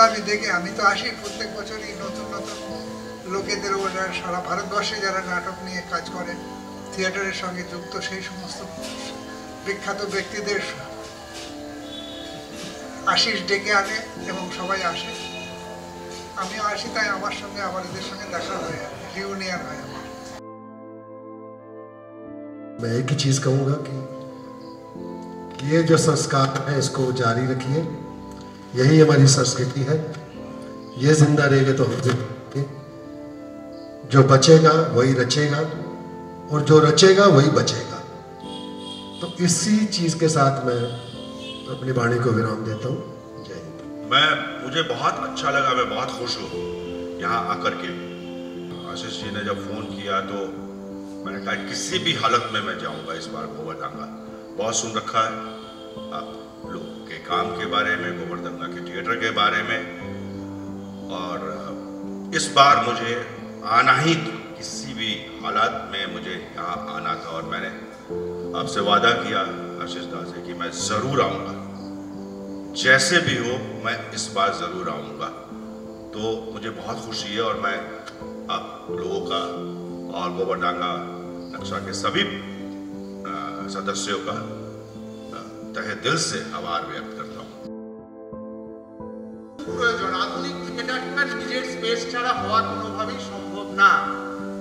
আমি দেখি, আমি তো আসি প্রত্যেক বছরই নতুন নতুন লোকেদের, ওরা সারা ভারতবর্ষে যারা নাটক নিয়ে কাজ করে, থিয়েটারের সঙ্গে যুক্ত, সেই সমস্ত বিখ্যাত ব্যক্তিদের আশিস ডেকে আনে এবং সবাই আসে, আমিও আসি, তাই আমার সঙ্গে আবার এদের সঙ্গে দেখা হয়, রিউনিয়ন হয় আমার। मैं एक ही चीज कहूंगा कि ये जो संस्कार है इसको जारी रखिए, यही हमारी संस्कृति है, ये जिंदा रहेगा तो हम जिंदा, जो बचेगा वही रचेगा और जो रचेगा वही बचेगा। तो इसी चीज के साथ मैं अपनी वाणी को विराम देता हूँ। जय हिंद। मुझे बहुत अच्छा लगा, मैं बहुत खुश हूँ यहाँ आकर के। आशीष जी ने जब फोन किया तो मैंने कहा किसी भी हालत में मैं जाऊंगा इस बार गोवर्धंगा। बहुत सुन रखा है आप लोग के काम के बारे में, गोवर्धंगा के थिएटर के बारे में, और इस बार मुझे आना ही था, किसी भी हालात में मुझे यहाँ आना था, और मैंने आपसे वादा किया आशीष दास से कि मैं ज़रूर आऊँगा, जैसे भी हो मैं इस बार ज़रूर आऊँगा। तो मुझे बहुत खुशी है, और मैं आप लोगों का और गोवर्धंगा नक्शा के सभी सदस्यों का तहे दिल से आभार व्यक्त करता हूँ। প্রয়োজন আধুনিক থিয়েটারটা নিজের স্পেস ছাড়া হওয়া কোনোভাবেই সম্ভব না।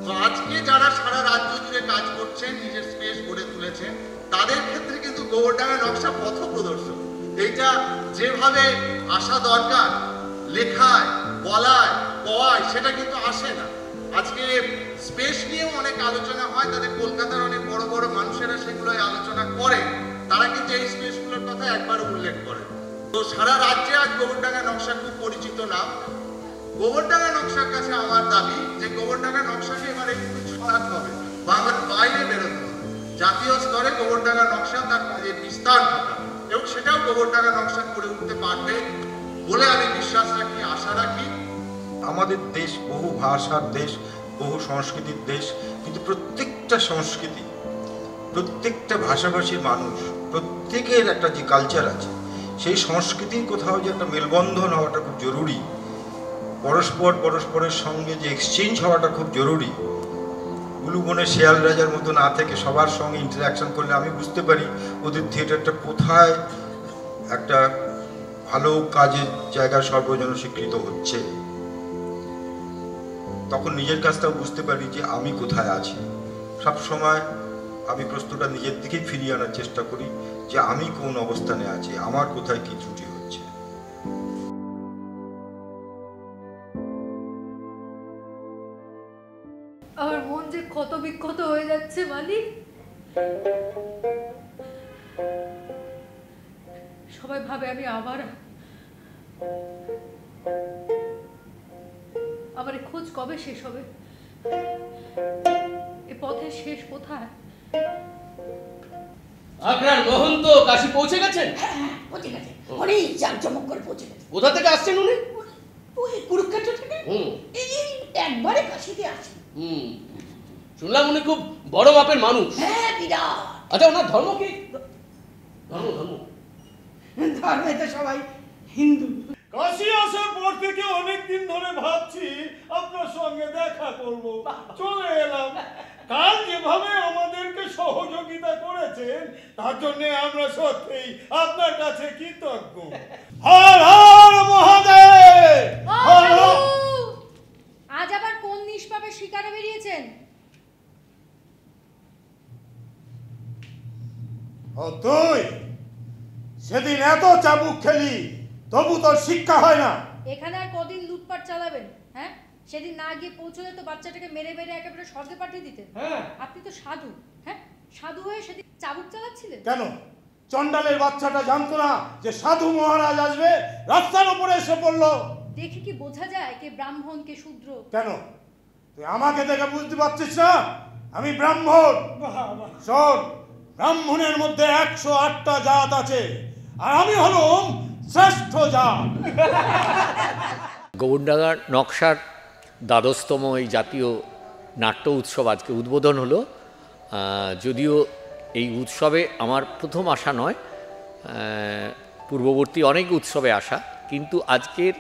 তো আজকে যারা সারা রাজ্য জুড়ে কাজ করছেন, নিজের স্পেস গড়ে তুলেছেন, তাদের ক্ষেত্রে কিন্তু গোবরডাঙ্গা নকশা পথ প্রদর্শক। এইটা যেভাবে আসা দরকার, লেখায়, বলায়, কওয়ায়, সেটা কিন্তু আসে না। আজকে স্পেস নিয়েও অনেক আলোচনা হয়, তাদের কলকাতার অনেক বড় বড় মানুষেরা সেগুলো আলোচনা করে, তারা কিন্তু এই স্পেসগুলোর কথা একবারও উল্লেখ করে। তো সারা রাজ্যে আজ গোবরডাঙ্গা নকশা খুব পরিচিত নাম। গোবরডাঙ্গা নকশার কাছে আমার দাবি যে গোবরডাঙ্গা নকশাকে এবার একটু ছড়াতে হবে, বাংলার বাইরে বেরোতে হবে, জাতীয় স্তরে গোবরডাঙ্গা নকশা তার কাজের বিস্তার ঘটাবে, এবং সেটাও গোবরডাঙ্গা নকশা করে উঠতে পারবে বলে আমি বিশ্বাস রাখি, আশা রাখি। আমাদের দেশ বহু ভাষার দেশ, বহু সংস্কৃতির দেশ, কিন্তু প্রত্যেকটা সংস্কৃতি, প্রত্যেকটা ভাষাভাষীর মানুষ, প্রত্যেকের একটা যে কালচার আছে, সেই সংস্কৃতির কোথাও যে একটা মেলবন্ধন হওয়াটা খুব জরুরি, পরস্পরের সঙ্গে যে এক্সচেঞ্জ হওয়াটা খুব জরুরি। উলুবনে শেয়াল রাজার মতো না থেকে সবার সঙ্গে ইন্টারাকশন করলে আমি বুঝতে পারি ওদের থিয়েটারটা কোথায় একটা ভালো কাজের জায়গা সর্বজন স্বীকৃত হচ্ছে। তখন নিজের কাজটাও বুঝতে পারি যে আমি কোথায় আছি। সব সময় আমি প্রশ্নটা নিজের দিকেই ফিরিয়ে আনার চেষ্টা করি যে আমি কোন অবস্থানে আছি, আমার কোথায় কি ত্রুটি হচ্ছে। আমার মন যে ক্ষত বিক্ষত হয়ে যাচ্ছে মালিক। সবাই ভাবে আমি আবার খোঁজ কবে শেষ হবে, এ পথের শেষ কোথায়? আপনার গ্রহণ তো কাশি পৌঁছে গেছেন? পৌঁছে গেছে, অনেক জাঁকজমক করে পৌঁছে গেছে। কোথা থেকে আসছেন উনি? ওই কুরুক্ষেত্র থেকে এই একবারে কাশিতে আসেন। শুনলাম উনি খুব বড় মাপের মানুষ। হ্যাঁ, বিরাট। আচ্ছা, ওনার ধর্ম কি? ধর্মে তো সবাই হিন্দু। কাশি আসার পর থেকে অনেকদিন ধরে ভাবছি আপনার সঙ্গে দেখা করব, চলে এলাম। কাল যেভাবে আমাদেরকে সহযোগিতা করেছেন তার জন্য আমরা সত্যিই আপনার কাছে কৃতজ্ঞ। হর হর মহাদেব। আজ আবার কোন নিষ্পাপের শিকারে বেরিয়েছেন? ও তুই সেদিন এত চাবুক খেলি, তবু তোর শিক্ষা হয় না। এখানে আর কদিন লুটপাট চালাবেন? হ্যাঁ, সেদিন না গিয়ে পৌঁছলে তো বাচ্চাটাকে মেরে মেরে একেবারে স্বর্গে পাঠিয়ে দিতেন। আপনি তো সাধু। হ্যাঁ, সাধু হয়ে সেদিন চাবুক চালাচ্ছিলেন কেন? চন্ডালের বাচ্চাটা জানতো না যে সাধু মহারাজ আসবে, রাস্তার উপরে এসে পড়লো। দেখে কি বোঝা যায় কে ব্রাহ্মণ কে শূদ্র? কেন তুই আমাকে দেখে বুঝতে পারছিস না আমি ব্রাহ্মণ? শোন, ব্রাহ্মণের মধ্যে 108টা জাত আছে, আর আমি হলাম শ্রেষ্ঠ জাত। গোবরডাঙ্গার নকশার দ্বাদশতম এই জাতীয় নাট্য উৎসব আজকে উদ্বোধন হলো। যদিও এই উৎসবে আমার প্রথম আসা নয়, পূর্ববর্তী অনেক উৎসবে আসা, কিন্তু আজকের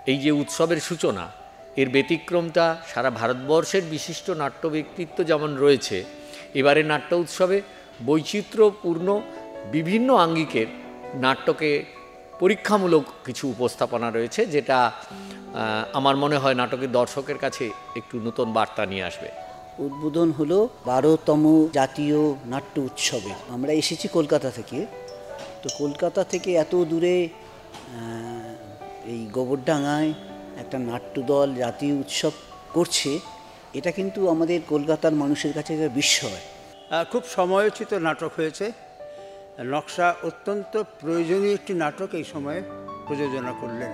এই যে উৎসবের সূচনা, এর ব্যতিক্রমটা সারা ভারতবর্ষের বিশিষ্ট নাট্য ব্যক্তিত্ব যেমন রয়েছে, এবারে নাট্য উৎসবে বৈচিত্র্যপূর্ণ বিভিন্ন আঙ্গিকের নাট্যকে পরীক্ষামূলক কিছু উপস্থাপনা রয়েছে, যেটা আমার মনে হয় নাটকের দর্শকের কাছে একটু নতুন বার্তা নিয়ে আসবে। উদ্বোধন হলো 12তম জাতীয় নাট্য উৎসবে। আমরা এসেছি কলকাতা থেকে, তো কলকাতা থেকে এত দূরে এই গোবরডাঙ্গায় একটা নাট্যদল জাতীয় উৎসব করছে, এটা কিন্তু আমাদের কলকাতার মানুষের কাছে একটা বিস্ময়। খুব সময়োচিত নাটক হয়েছে। নকশা অত্যন্ত প্রয়োজনীয় একটি নাটক এই সময়ে প্রযোজনা করলেন।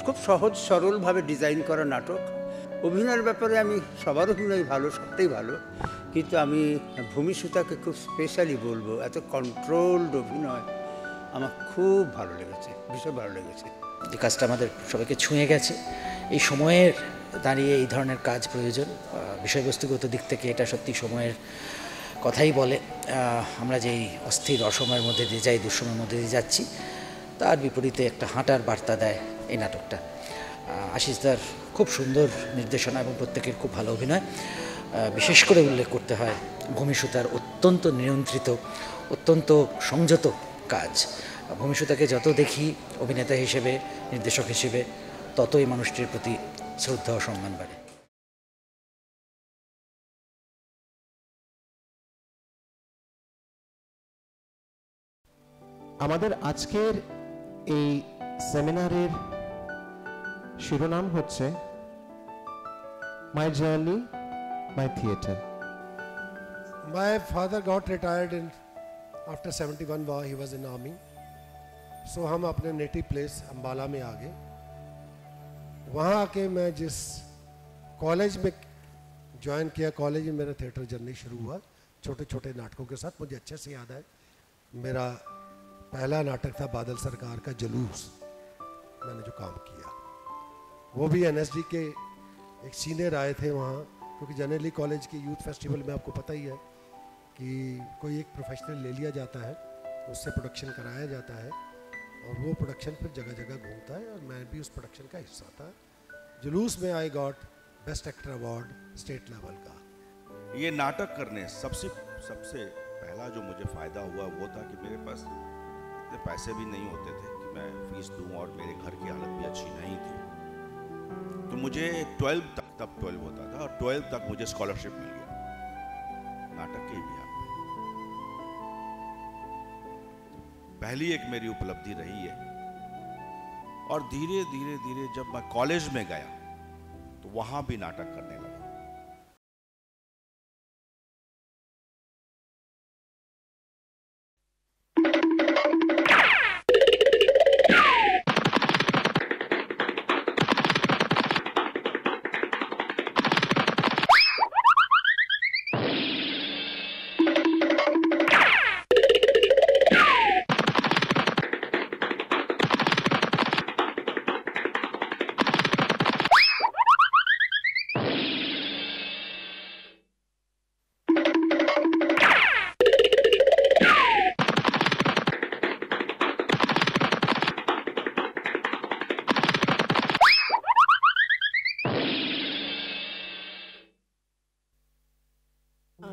খুব সহজ সরলভাবে ডিজাইন করা নাটক। অভিনয়ের ব্যাপারে আমি সবার অভিনয় ভালো, সবটাই ভালো, কিন্তু আমি ভূমি সুতাকে খুব স্পেশালি বলবো, এত কন্ট্রোলড অভিনয় আমার খুব ভালো লেগেছে, ভীষণ ভালো লেগেছে। যে কাজটা আমাদের সবাইকে ছুঁয়ে গেছে, এই সময়ের দাঁড়িয়ে এই ধরনের কাজ প্রয়োজন। বিষয়বস্তুগত দিক থেকে এটা সত্যি সময়ের কথাই বলে। আমরা যেই অস্থির অসময়ের মধ্যে দিয়ে যাই, দুঃসময়ের মধ্যে দিয়ে যাচ্ছি, তার বিপরীতে একটা হাঁটার বার্তা দেয় এই নাটকটা। আশিসদার খুব সুন্দর নির্দেশনা এবং প্রত্যেকের খুব ভালো অভিনয়। বিশেষ করে উল্লেখ করতে হয় ভূমি সুতার অত্যন্ত নিয়ন্ত্রিত, অত্যন্ত সংযত কাজ। ভূমি সুতাকে যত দেখি অভিনেতা হিসেবে, নির্দেশক হিসেবে, ততই মানুষটির প্রতি শ্রদ্ধা ও সম্মান বাড়ে। আমাদের আজকের এই সেমিনারের শিরোনাম হচ্ছে মাই journey my theatre. My father got retired in after 71 war. He was in army. So हम अपने नेटिव प्लेस अम्बाला में आ गए। वहाँ आके मैं जिस कॉलेज में ज्वाइन किया, कॉलेज में मेरा थिएटर जर्नी शुरू हुआ छोटे छोटे नाटकों के साथ। मुझे अच्छे से याद है, मेरा पहला नाटक था बादल सरकार का जुलूस, मैंने जो काम किया वो भी एनएसडी के एक सीनियर आए थे वहाँ, क्योंकि जनरली कॉलेज के यूथ फेस्टिवल में आपको पता ही है कि कोई एक प्रोफेशनल ले लिया जाता है, उससे प्रोडक्शन कराया जाता है और वो प्रोडक्शन फिर जगह जगह घूमता है, और मैं भी उस प्रोडक्शन का हिस्सा था। जुलूस में I got best actor award state level का। ये नाटक करने सबसे पहला जो मुझे फ़ायदा हुआ वो था कि मेरे पास इतने पैसे भी नहीं होते थे कि मैं फीस दूं, और मेरे घर की हालत भी अच्छी नहीं थी। तो मुझे 12 तक, तब 12 होता था, और 12 तक मुझे स्कॉलरशिप मिल गया नाटक के भी। पहली एक मेरी उपलब्धि रही है। और धीरे धीरे धीरे जब मैं कॉलेज में गया तो वहां भी नाटक करने लगा।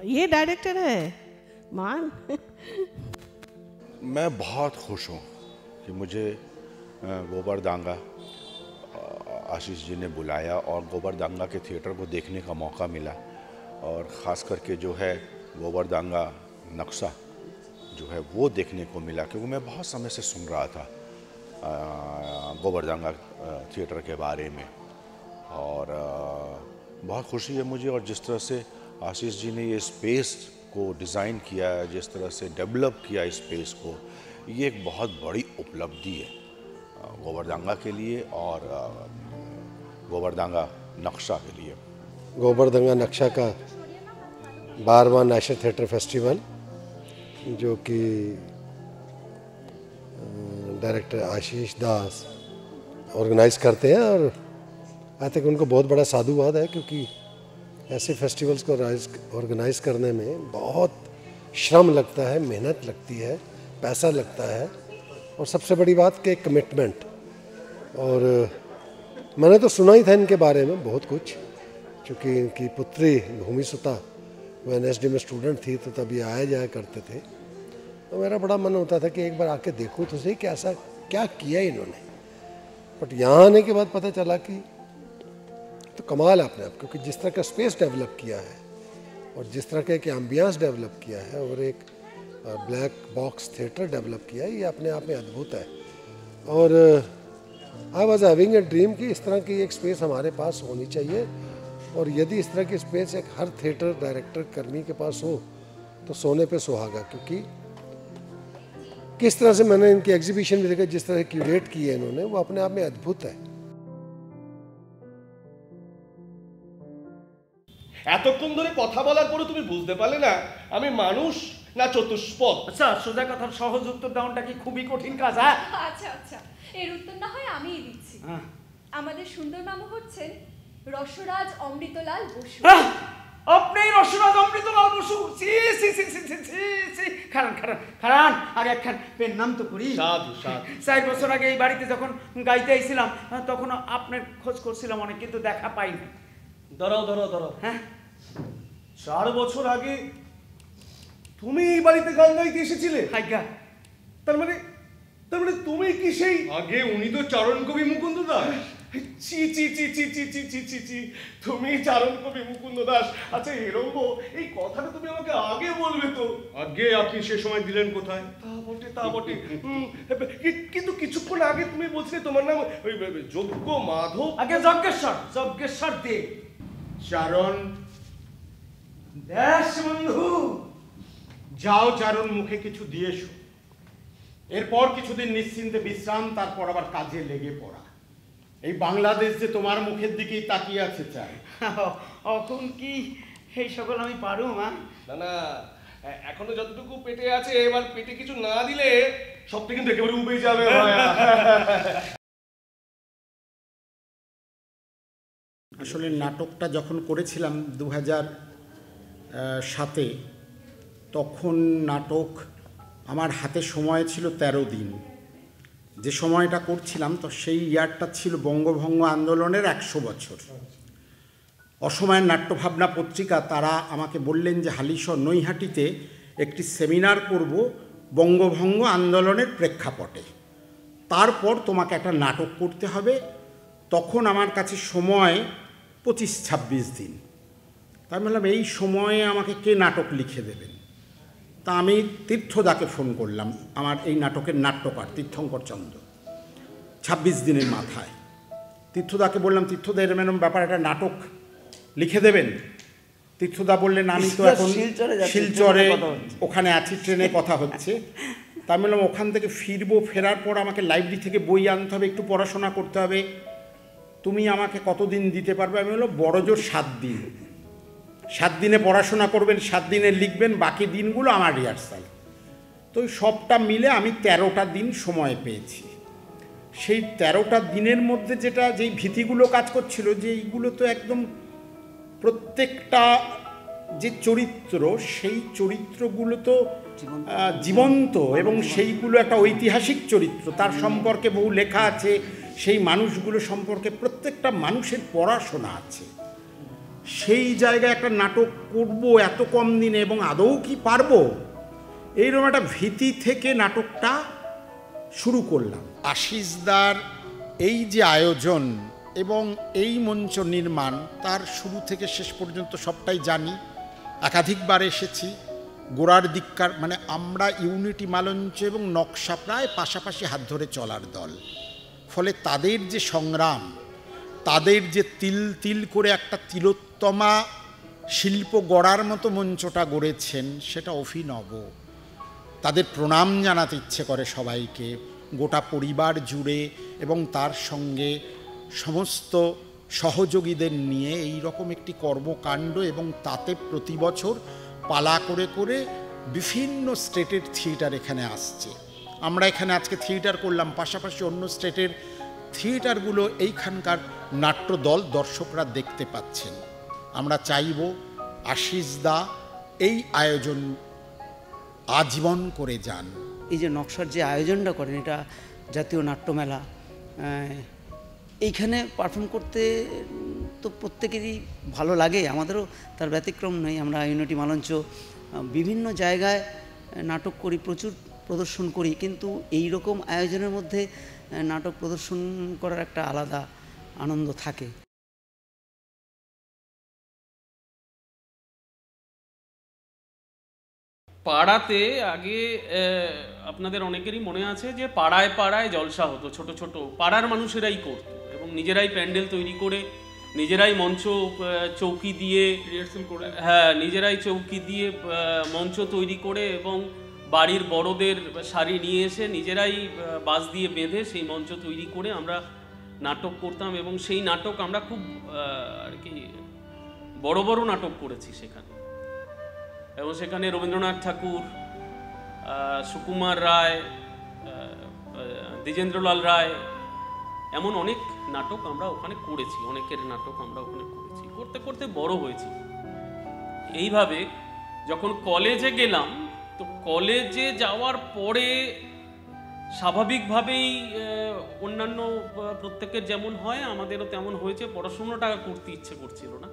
ये डायरेक्टर है मान। मैं बहुत खुश हूँ कि मुझे गोबरडांगा आशीष जी ने बुलाया और गोबरडांगा के थिएटर को देखने का मौका मिला। और ख़ास करके जो है गोबरडांगा नक्शा जो है वो देखने को मिला, क्योंकि मैं बहुत समय से सुन रहा था गोबरडांगा थिएटर के बारे में। और बहुत खुशी है मुझे, और जिस तरह से आशीष जी ने ये स्पेस को डिज़ाइन किया है, जिस तरह से डेवलप किया इस स्पेस को, ये एक बहुत बड़ी उपलब्धि है गोबरडांगा के लिए और गोबरडांगा नक्शा के लिए। गोबरडांगा नक्शा का 12वां नेशनल थिएटर फेस्टिवल, जो कि डायरेक्टर आशीष दास ऑर्गेनाइज करते हैं, और आई थिंक उनको बहुत बड़ा साधुवाद है, क्योंकि ऐसे फेस्टिवल्स को ऑर्गेनाइज करने में बहुत श्रम लगता है, मेहनत लगती है, पैसा लगता है, और सबसे बड़ी बात कि कमिटमेंट। और मैंने तो सुना ही था इनके बारे में बहुत कुछ, क्योंकि इनकी पुत्री भूमि सुता वो NSD में स्टूडेंट थी तो तभी आया जाया करते थे। तो मेरा बड़ा मन होता था कि एक बार आके देखूं तो सही कैसा क्या किया इन्होंने। बट यहाँ आने के बाद पता चला कि तो कमाल अपने आप, क्योंकि जिस तरह का स्पेस डेवलप किया है और जिस तरह का एक एम्बियंस डेवलप किया है और एक ब्लैक बॉक्स थिएटर डेवलप किया है, ये अपने आप में अद्भुत है। और I was having a dream कि इस तरह की एक स्पेस हमारे पास होनी चाहिए, और यदि इस तरह की स्पेस एक हर थिएटर डायरेक्टर कर्मी के पास हो तो सोने पे सुहागा। क्योंकि किस तरह से मैंने इनकी एग्जीबिशन भी देखा, जिस तरह क्यूरेट की है इन्होंने, वो अपने आप में अद्भुत है। এতক্ষণ ধরে কথা বলার পরে তুমি বুঝতে পারলে না আমি মানুষ না চতুষ্পদ? আচ্ছা, সোজা কথার সহজ উত্তর দাওটা কি খুবই কঠিন কাজ? হ্যাঁ, আচ্ছা আচ্ছা, এর উত্তর না হয় আমিই দিচ্ছি। আমাদের সুন্দর নাম হচ্ছেন রসরাজ অমৃতলাল বসু। আপনি রসরাজ অমৃতলাল বসু? সি সি সি সি সি সি সি। খারান খারান খারান, আগে একখান পেন নাম তো করি। সাধু সাধু। 4 বছর আগে এই বাড়িতে যখন গাইতে আইছিলাম তখন আপনার খোঁজ করছিলাম অনেক, কিন্তু দেখা পাইনি। দাঁড়াও দাঁড়াও দাঁড়াও, হ্যাঁ 4 বছর আগে তুমি এই বাড়িতে গান গাইতে এসেছিলে? আজ্ঞা। তার মানে তুমি কি সেই আগে? উনি তো চারণ কবি মুকুন্দ দাস। চি চি চি চি চি চি চি চি চি, তুমি চারণ কবি মুকুন্দ দাস? আচ্ছা এরকম এই কথাটা তুমি আমাকে আগে বলবে তো। আগে আপনি সে সময় দিলেন কোথায়? তা বটে তা বটে, কিন্তু কিছুক্ষণ আগে তুমি বলছিলে তোমার নাম ওই যজ্ঞ মাধব। আগে যজ্ঞেশ্বর দে। চারণ দেশ বন্ধু, যাও চারণ মুখে কিছু দিয়ে এসো। এরপর কিছুদিন নিশ্চিন্তে বিশ্রাম, তারপর আবার কাজে লেগে পড়া। এই বাংলাদেশ যে তোমার মুখের দিকেই তাকিয়ে আছে চাই। এখন কি এই সকল আমি পারু? মা না না, এখনো যতটুকু পেটে আছে, এবার পেটে কিছু না দিলে সবটা কিন্তু একেবারে উবে যাবে। আসলে নাটকটা যখন করেছিলাম 2007-এ, তখন নাটক আমার হাতে সময় ছিল 13 দিন। যে সময়টা করছিলাম তো সেই ইয়ারটা ছিল বঙ্গভঙ্গ আন্দোলনের 100 বছর। অসময়ের নাট্যভাবনা পত্রিকা তারা আমাকে বললেন যে হালিশহর নৈহাটিতে একটি সেমিনার করব বঙ্গভঙ্গ আন্দোলনের প্রেক্ষাপটে, তারপর তোমাকে একটা নাটক করতে হবে। তখন আমার কাছে সময় 25-26 দিন। তাই বললাম এই সময়ে আমাকে কে নাটক লিখে দেবেন? তা আমি তীর্থদাকে ফোন করলাম, আমার এই নাটকের নাট্যকার তীর্থঙ্কর চন্দ্র। 26 দিনের মাথায় তীর্থদাকে বললাম, তীর্থদা এরকম ব্যাপার একটা নাটক লিখে দেবেন? তীর্থদা বললেন আমি তো এখন শিলচরে ওখানে আছি, ট্রেনে কথা হচ্ছে। তা আমি বললাম ওখান থেকে ফিরবো, ফেরার পর আমাকে লাইব্রেরি থেকে বই আনতে হবে, একটু পড়াশোনা করতে হবে, তুমি আমাকে কতদিন দিতে পারবে? আমি বললাম বড় জোর 7 দিন। 7 দিনে পড়াশোনা করবেন, 7 দিনে লিখবেন, বাকি দিনগুলো আমার রিহার্সাল। তো সবটা মিলে আমি 13টা দিন সময় পেয়েছি। সেই 13টা দিনের মধ্যে যেই ভীতিগুলো কাজ করছিল, যে এইগুলো তো একদম প্রত্যেকটা যে চরিত্র, সেই চরিত্রগুলো তো জীবন্ত এবং সেইগুলো একটা ঐতিহাসিক চরিত্র, তার সম্পর্কে বহু লেখা আছে, সেই মানুষগুলো সম্পর্কে প্রত্যেকটা মানুষের পড়াশোনা আছে। সেই জায়গায় একটা নাটক করব এত কম দিনে এবং আদৌ কি পারবো, এইরকম একটা ভীতি থেকে নাটকটা শুরু করলাম। আশিসদার এই যে আয়োজন এবং এই মঞ্চ নির্মাণ, তার শুরু থেকে শেষ পর্যন্ত সবটাই জানি, একাধিকবার এসেছি। গোড়ার দিককার মানে আমরা ইউনিটি মালঞ্চ এবং নকশা প্রায় পাশাপাশি হাত ধরে চলার দল। ফলে তাদের যে সংগ্রাম, তাদের যে তিল তিল করে একটা তিলোত্তমা শিল্প গড়ার মতো মঞ্চটা গড়েছেন, সেটা অভিনব। তাদের প্রণাম জানাতে ইচ্ছে করে সবাইকে, গোটা পরিবার জুড়ে, এবং তার সঙ্গে সমস্ত সহযোগীদের নিয়ে এই রকম একটি কর্মকাণ্ড, এবং তাতে প্রতি বছর পালা করে করে বিভিন্ন স্টেটের থিয়েটার এখানে আসছে। আমরা এখানে আজকে থিয়েটার করলাম, পাশাপাশি অন্য স্টেটের থিয়েটারগুলো এইখানকার নাট্যদল দর্শকরা দেখতে পাচ্ছেন। আমরা চাইব আশিসদা এই আয়োজন আজীবন করে যান। এই যে নকশার যে আয়োজনটা করেন, এটা জাতীয় নাট্যমেলা এইখানে পারফর্ম করতে তো প্রত্যেকেরই ভালো লাগে, আমাদেরও তার ব্যতিক্রম নেই। আমরা ইউনিটি মালঞ্চ বিভিন্ন জায়গায় নাটক করি, প্রচুর প্রদর্শন করি, কিন্তু এই রকম আয়োজনের মধ্যে নাটক প্রদর্শন করার একটা আলাদা আনন্দ থাকে। পাড়াতে আগে আপনাদের অনেকেরই মনে আছে যে পাড়ায় পাড়ায় জলসা হতো, ছোট ছোট পাড়ার মানুষেরাই করতো এবং নিজেরাই প্যান্ডেল তৈরি করে, নিজেরাই মঞ্চ চৌকি দিয়ে রিহার্সাল করে, হ্যাঁ নিজেরাই চৌকি দিয়ে মঞ্চ তৈরি করে এবং বাড়ির বড়দের শাড়ি নিয়ে এসে নিজেরাই বাঁশ দিয়ে বেঁধে সেই মঞ্চ তৈরি করে আমরা নাটক করতাম এবং সেই নাটক আমরা খুব আর কি বড় বড় নাটক করেছি সেখানে। এবং সেখানে রবীন্দ্রনাথ ঠাকুর, সুকুমার রায়, দ্বিজেন্দ্রলাল রায়, এমন অনেক নাটক আমরা ওখানে করেছি, অনেকের নাটক আমরা ওখানে করেছি, করতে করতে বড় হয়েছি। এইভাবে যখন কলেজে গেলাম, তো কলেজে যাওয়ার পরে স্বাভাবিকভাবেই অন্যান্য প্রত্যেকের যেমন হয় আমাদেরও তেমন হয়েছে, পড়াশোনাটা করতে ইচ্ছে করছিল না,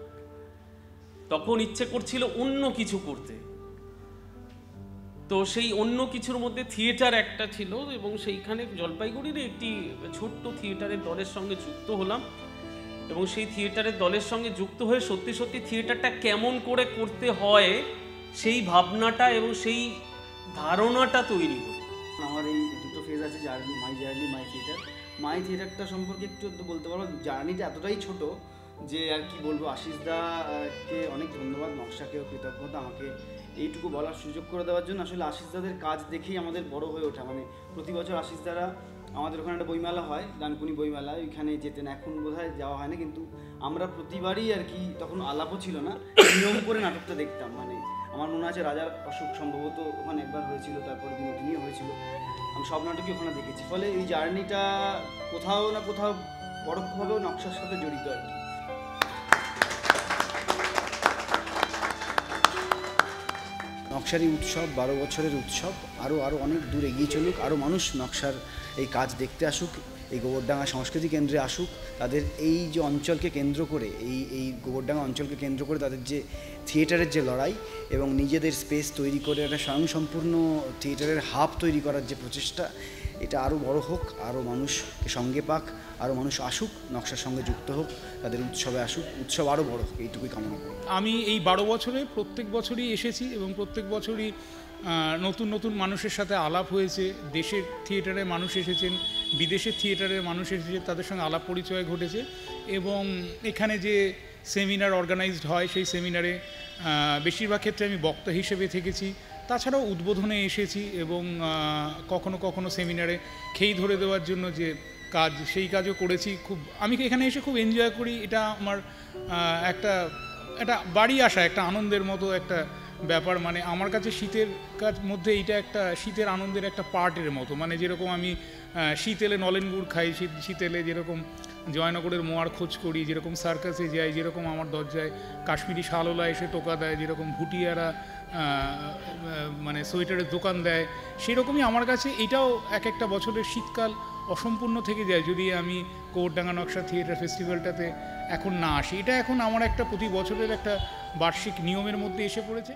তখন ইচ্ছে করছিল অন্য কিছু করতে। তো সেই অন্য কিছুর মধ্যে থিয়েটার একটা ছিল এবং সেইখানে জলপাইগুড়ির একটি ছোট্ট থিয়েটারের দলের সঙ্গে যুক্ত হলাম এবং সেই থিয়েটারের দলের সঙ্গে যুক্ত হয়ে সত্যি সত্যি থিয়েটারটা কেমন করে করতে হয় সেই ভাবনাটা এবং সেই ধারণাটা তৈরি হলো। আমার এই দুটো ফেজ আছে, journey, my journey, my theatre. My থিয়েটারটা সম্পর্কে একটু বলতে পারবো, জার্নিটা এতটাই ছোট যে আর কি বলবো। আশিসদাকে অনেক ধন্যবাদ, নকশাকেও কৃতজ্ঞতা আমাকে এইটুকু বলার সুযোগ করে দেওয়ার জন্য। আসলে আশিসদাদের কাজ দেখেই আমাদের বড় হয়ে ওঠা। মানে প্রতি বছর আশিসদারা আমাদের ওখানে একটা বইমেলা হয়, ডানকুনি বইমেলা, ওইখানে যেতেন, এখন বোধহয় যাওয়া হয় না, কিন্তু আমরা প্রতিবারই আর কি, তখন আলাপও ছিল না, নিয়ম করে নাটকটা দেখতাম। মানে আমার মনে আছে রাজার অসুখ সম্ভবত ওখানে একবার হয়েছিল, তারপরে বিনোদিনীও হয়েছিল, আমি সব নাটকই ওখানে দেখেছি। ফলে এই জার্নিটা কোথাও না কোথাও পরোক্ষভাবেও নকশার সাথে জড়িত আর কি। নকশার এই উৎসব 12 বছরের উৎসব আরও অনেক দূর এগিয়ে চলুক, আরও মানুষ নকশার এই কাজ দেখতে আসুক, এই গোবরডাঙ্গা সংস্কৃতি কেন্দ্রে আসুক। তাদের এই যে অঞ্চলকে কেন্দ্র করে, এই গোবরডাঙ্গা অঞ্চলকে কেন্দ্র করে তাদের যে থিয়েটারের যে লড়াই এবং নিজেদের স্পেস তৈরি করে একটা স্বয়ংসম্পূর্ণ থিয়েটারের হাব তৈরি করার যে প্রচেষ্টা, এটা আরও বড় হোক, আরও মানুষকে সঙ্গে পাক, আরও মানুষ আসুক, নকশার সঙ্গে যুক্ত হোক, তাদের উৎসবে আসুক, উৎসব আরও বড় হোক, এইটুকুই কামনা করি। আমি এই 12 বছরে প্রত্যেক বছরই এসেছি এবং প্রত্যেক বছরই নতুন নতুন মানুষের সাথে আলাপ হয়েছে। দেশের থিয়েটারের মানুষ এসেছেন, বিদেশের থিয়েটারের মানুষ এসেছে, তাদের সঙ্গে আলাপ পরিচয় ঘটেছে এবং এখানে যে সেমিনার অর্গানাইজড হয় সেই সেমিনারে বেশিরভাগ ক্ষেত্রে আমি বক্তা হিসেবে থেকেছি। তাছাড়াও উদ্বোধনে এসেছি এবং কখনো কখনো সেমিনারে খেই ধরে দেওয়ার জন্য যে কাজ, সেই কাজও করেছি। আমি এখানে এসে খুব এনজয় করি। এটা আমার একটা বাড়ি আসা, একটা আনন্দের মতো একটা ব্যাপার। মানে আমার কাছে শীতের মধ্যে এইটা একটা শীতের আনন্দের একটা পার্টের মতো। মানে যেরকম আমি শীত এলে নলেন গুড় খাই, শীত এলে যেরকম জয়নগরের মোয়ার খোঁজ করি, যেরকম সার্কাসে যাই, যেরকম আমার দরজায় কাশ্মীরি শালওলা এসে টোকা দেয়, যেরকম ভুটিয়ারা মানে সোয়েটারের দোকান দেয়, সেরকমই আমার কাছে এটাও একটা বছরের শীতকাল অসম্পূর্ণ থেকে যায় যদি আমি গোবরডাঙ্গা নকশা থিয়েটার ফেস্টিভ্যালটাতে এখন না আসি। এটা এখন আমার একটা প্রতি বছরের একটা বার্ষিক নিয়মের মধ্যে এসে পড়েছে।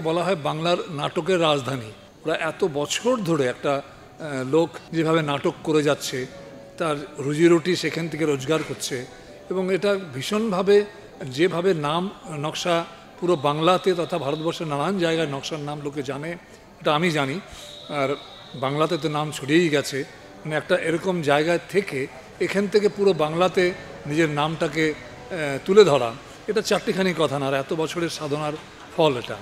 বাংলাকে বলা হয় বাংলার নাটকের রাজধানী। ওরা এত বছর ধরে একটা লোক যেভাবে নাটক করে যাচ্ছে, তার রুজিরুটি সেখান থেকে রোজগার করছে, এবং এটা ভীষণভাবে যেভাবে নাম নকশা পুরো বাংলাতে তথা ভারতবর্ষের নানান জায়গায় নকশার নাম লোকে জানে, এটা আমি জানি, আর বাংলাতে তো নাম ছড়িয়েই গেছে। মানে একটা এরকম জায়গায় থেকে এখান থেকে পুরো বাংলাতে নিজের নামটাকে তুলে ধরা, এটা চারটিখানি কথা না, আর এত বছরের সাধনার ফল এটা।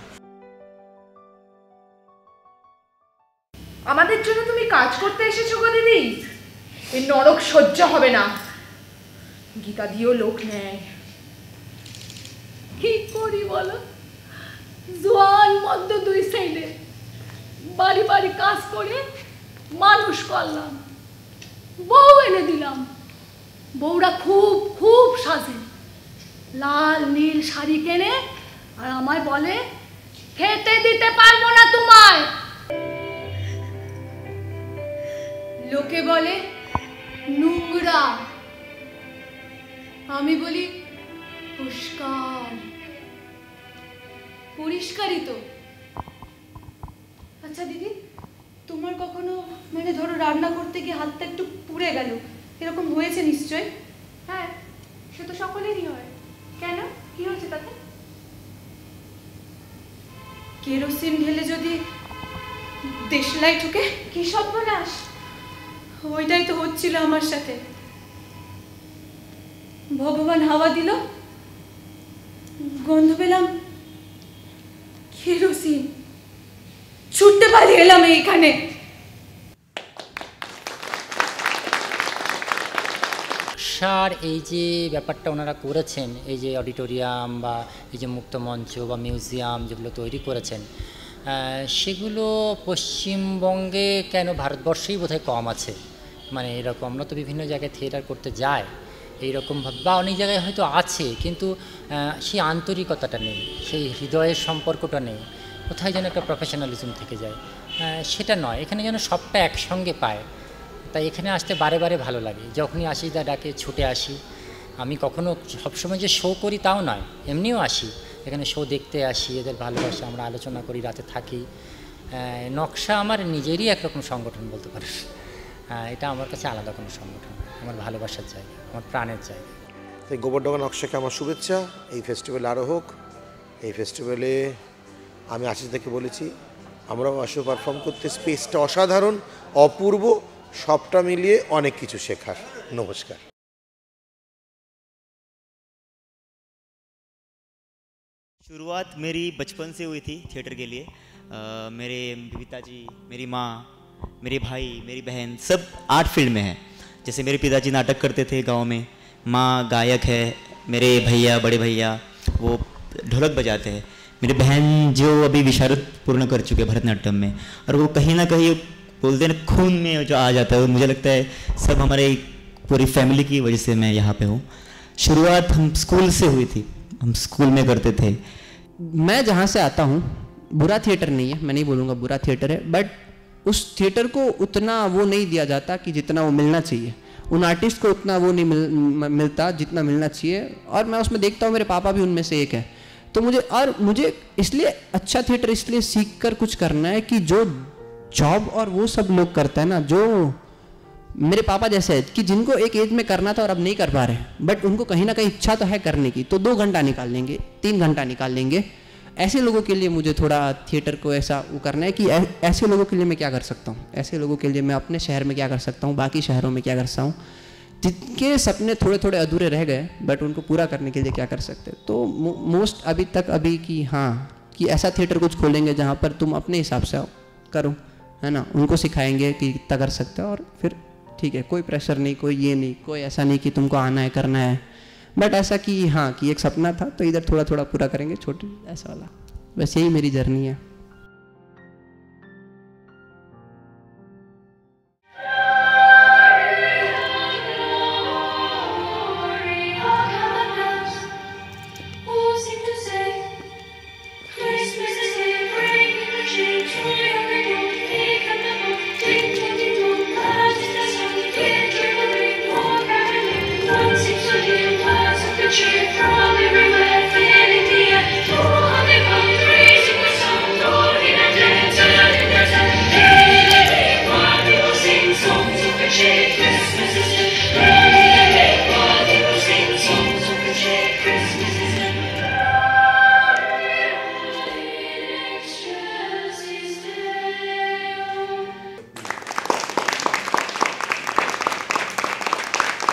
আমাদের জন্য তুমি কাজ করতে এসেছো গো দিদি? এই নরক সহ্য হবে না। গীতা দিও লোক নেয়। কি করি বলো? জোয়ান মদ্য দুই সাইডে বাড়ি বাড়ি কাজ করে মানুষ করলাম, বউ এনে দিলাম। বউরা খুব খুব সাজে, লাল নীল শাড়ি কেনে, আর আমায় বলে খেতে দিতে পারবো না তোমায়। লোকে বলে নোংরা, আমি বলি পরিষ্কার। পরিষ্কারই তো। আচ্ছা দিদি, তোমার কখনো মানে ধরো রান্না করতে গিয়ে হাতটা একটু পুড়ে গেল, এরকম হয়েছে নিশ্চয়? হ্যাঁ, সে তো সকলেরই হয়। কেন, কি হয়েছে তাতে? কেরোসিন ঢেলে যদি দেশলাই ঠুকে কি সর্বনাশ। ওইটাই তো হচ্ছিল আমার সাথে। ভগবান হাওয়া দিল, গন্ধ পেলাম কেরোসিন, ছুটতে পালিয়ে এলাম এইখানে। নকশার এই যে ব্যাপারটা ওনারা করেছেন, এই যে অডিটোরিয়াম বা এই যে মুক্ত মঞ্চ বা মিউজিয়াম যেগুলো তৈরি করেছেন, সেগুলো পশ্চিমবঙ্গে কেন ভারতবর্ষেই বোধহয় কম আছে। মানে এরকম আমরা তো বিভিন্ন জায়গায় থিয়েটার করতে যাই এইরকমভাবে, বা অনেক জায়গায় হয়তো আছে, কিন্তু সেই আন্তরিকতাটা নেই, সেই হৃদয়ের সম্পর্কটা নেই, কোথায় যেন একটা প্রফেশনালিজম থেকে যায়, সেটা নয়। এখানে যেন সবটা একসঙ্গে পায়, তাই এখানে আসতে বারে বারে ভালো লাগে। যখনই আশিসদা ডাকে ছুটে আসি। আমি কখনো সবসময় যে শো করি তাও নয়, এমনিও আসি, এখানে শো দেখতে আসি, এদের ভালোবাসা, আমরা আলোচনা করি, রাতে থাকি। নকশা আমার নিজেরই একরকম সংগঠন বলতে পারে। এটা আমার কাছে আলাদা কোনো সংগঠন, আমার ভালোবাসার জায়গা, আমার প্রাণের জায়গা। তাই গোবরডাঙ্গা নকশাকে আমার শুভেচ্ছা। এই ফেস্টিভ্যাল আরও হোক। এই ফেস্টিভ্যালে আমি আশিসদাকে বলেছি আমরাও আসবো পারফর্ম করতে। স্পেসটা অসাধারণ, অপূর্ব, সবটা মিলিয়ে অনেক কিছু শেখার। নমস্কার। शुरुआत मेरी बचपन से हुई थी थिएटर के लिए। मेरे पिताजी, मेरी माँ, मेरे भाई, मेरी बहन सब आर्ट फील्ड में हैं। जैसे मेरे पिताजी नाटक करते थे गांव में, माँ गायक है, मेरे भैया, बड़े भैया वो ढोलक बजाते हैं, मेरी बहन जो अभी विशारद पूर्ण कर चुके हैं भरतनाट्यम में, और वो कहीं ना कहीं बोलते हैं खून में जो आ जाता है, मुझे लगता है सब हमारे पूरी फैमिली की वजह से मैं यहाँ पे हूँ। शुरुआत हम स्कूल से हुई थी, हम स्कूल में करते थे। मैं जहाँ से आता हूँ, बुरा थिएटर नहीं है, मैं नहीं बोलूँगा बुरा थिएटर है, बट उस थिएटर को उतना वो नहीं दिया जाता कि जितना वो मिलना चाहिए। उन आर्टिस्ट को उतना वो नहीं मिलता जितना मिलना चाहिए, और मैं उसमें देखता हूँ, मेरे पापा भी उनमें से एक है। तो मुझे इसलिए अच्छा थिएटर इसलिए सीख कर कुछ करना है कि जो जॉब और वो सब लोग करते हैं ना, जो मेरे पापा जैसे है कि जिनको एक एज में करना था और अब नहीं कर पा रहे, बट उनको कहीं ना कहीं इच्छा तो है करने की, तो 2 घंटा निकाल लेंगे, 3 घंटा निकाल लेंगे। ऐसे लोगों के लिए मुझे थोड़ा थिएटर को ऐसा वो करना है कि ऐसे लोगों के लिए मैं क्या कर सकता हूँ, ऐसे लोगों के लिए मैं अपने शहर में क्या कर सकता हूँ, बाकी शहरों में क्या कर सकता हूँ, जिनके सपने थोड़े थोड़े अधूरे रह गए बट उनको पूरा करने के लिए क्या कर सकते। तो मोस्ट अभी कि हाँ, कि ऐसा थिएटर कुछ खोलेंगे जहाँ पर तुम अपने हिसाब से करो, है ना, उनको सिखाएंगे कि इतना कर सकते हो, और फिर ठीक है, कोई प्रेशर नहीं, कोई ये नहीं, कोई ऐसा नहीं कि तुमको आना है करना है, बट ऐसा कि हाँ कि एक सपना था तो इधर थोड़ा थोड़ा पूरा करेंगे, छोटे ऐसा वाला। बस यही मेरी जर्नी है। From everywhere, feeling the air, oh, honey, praising the song.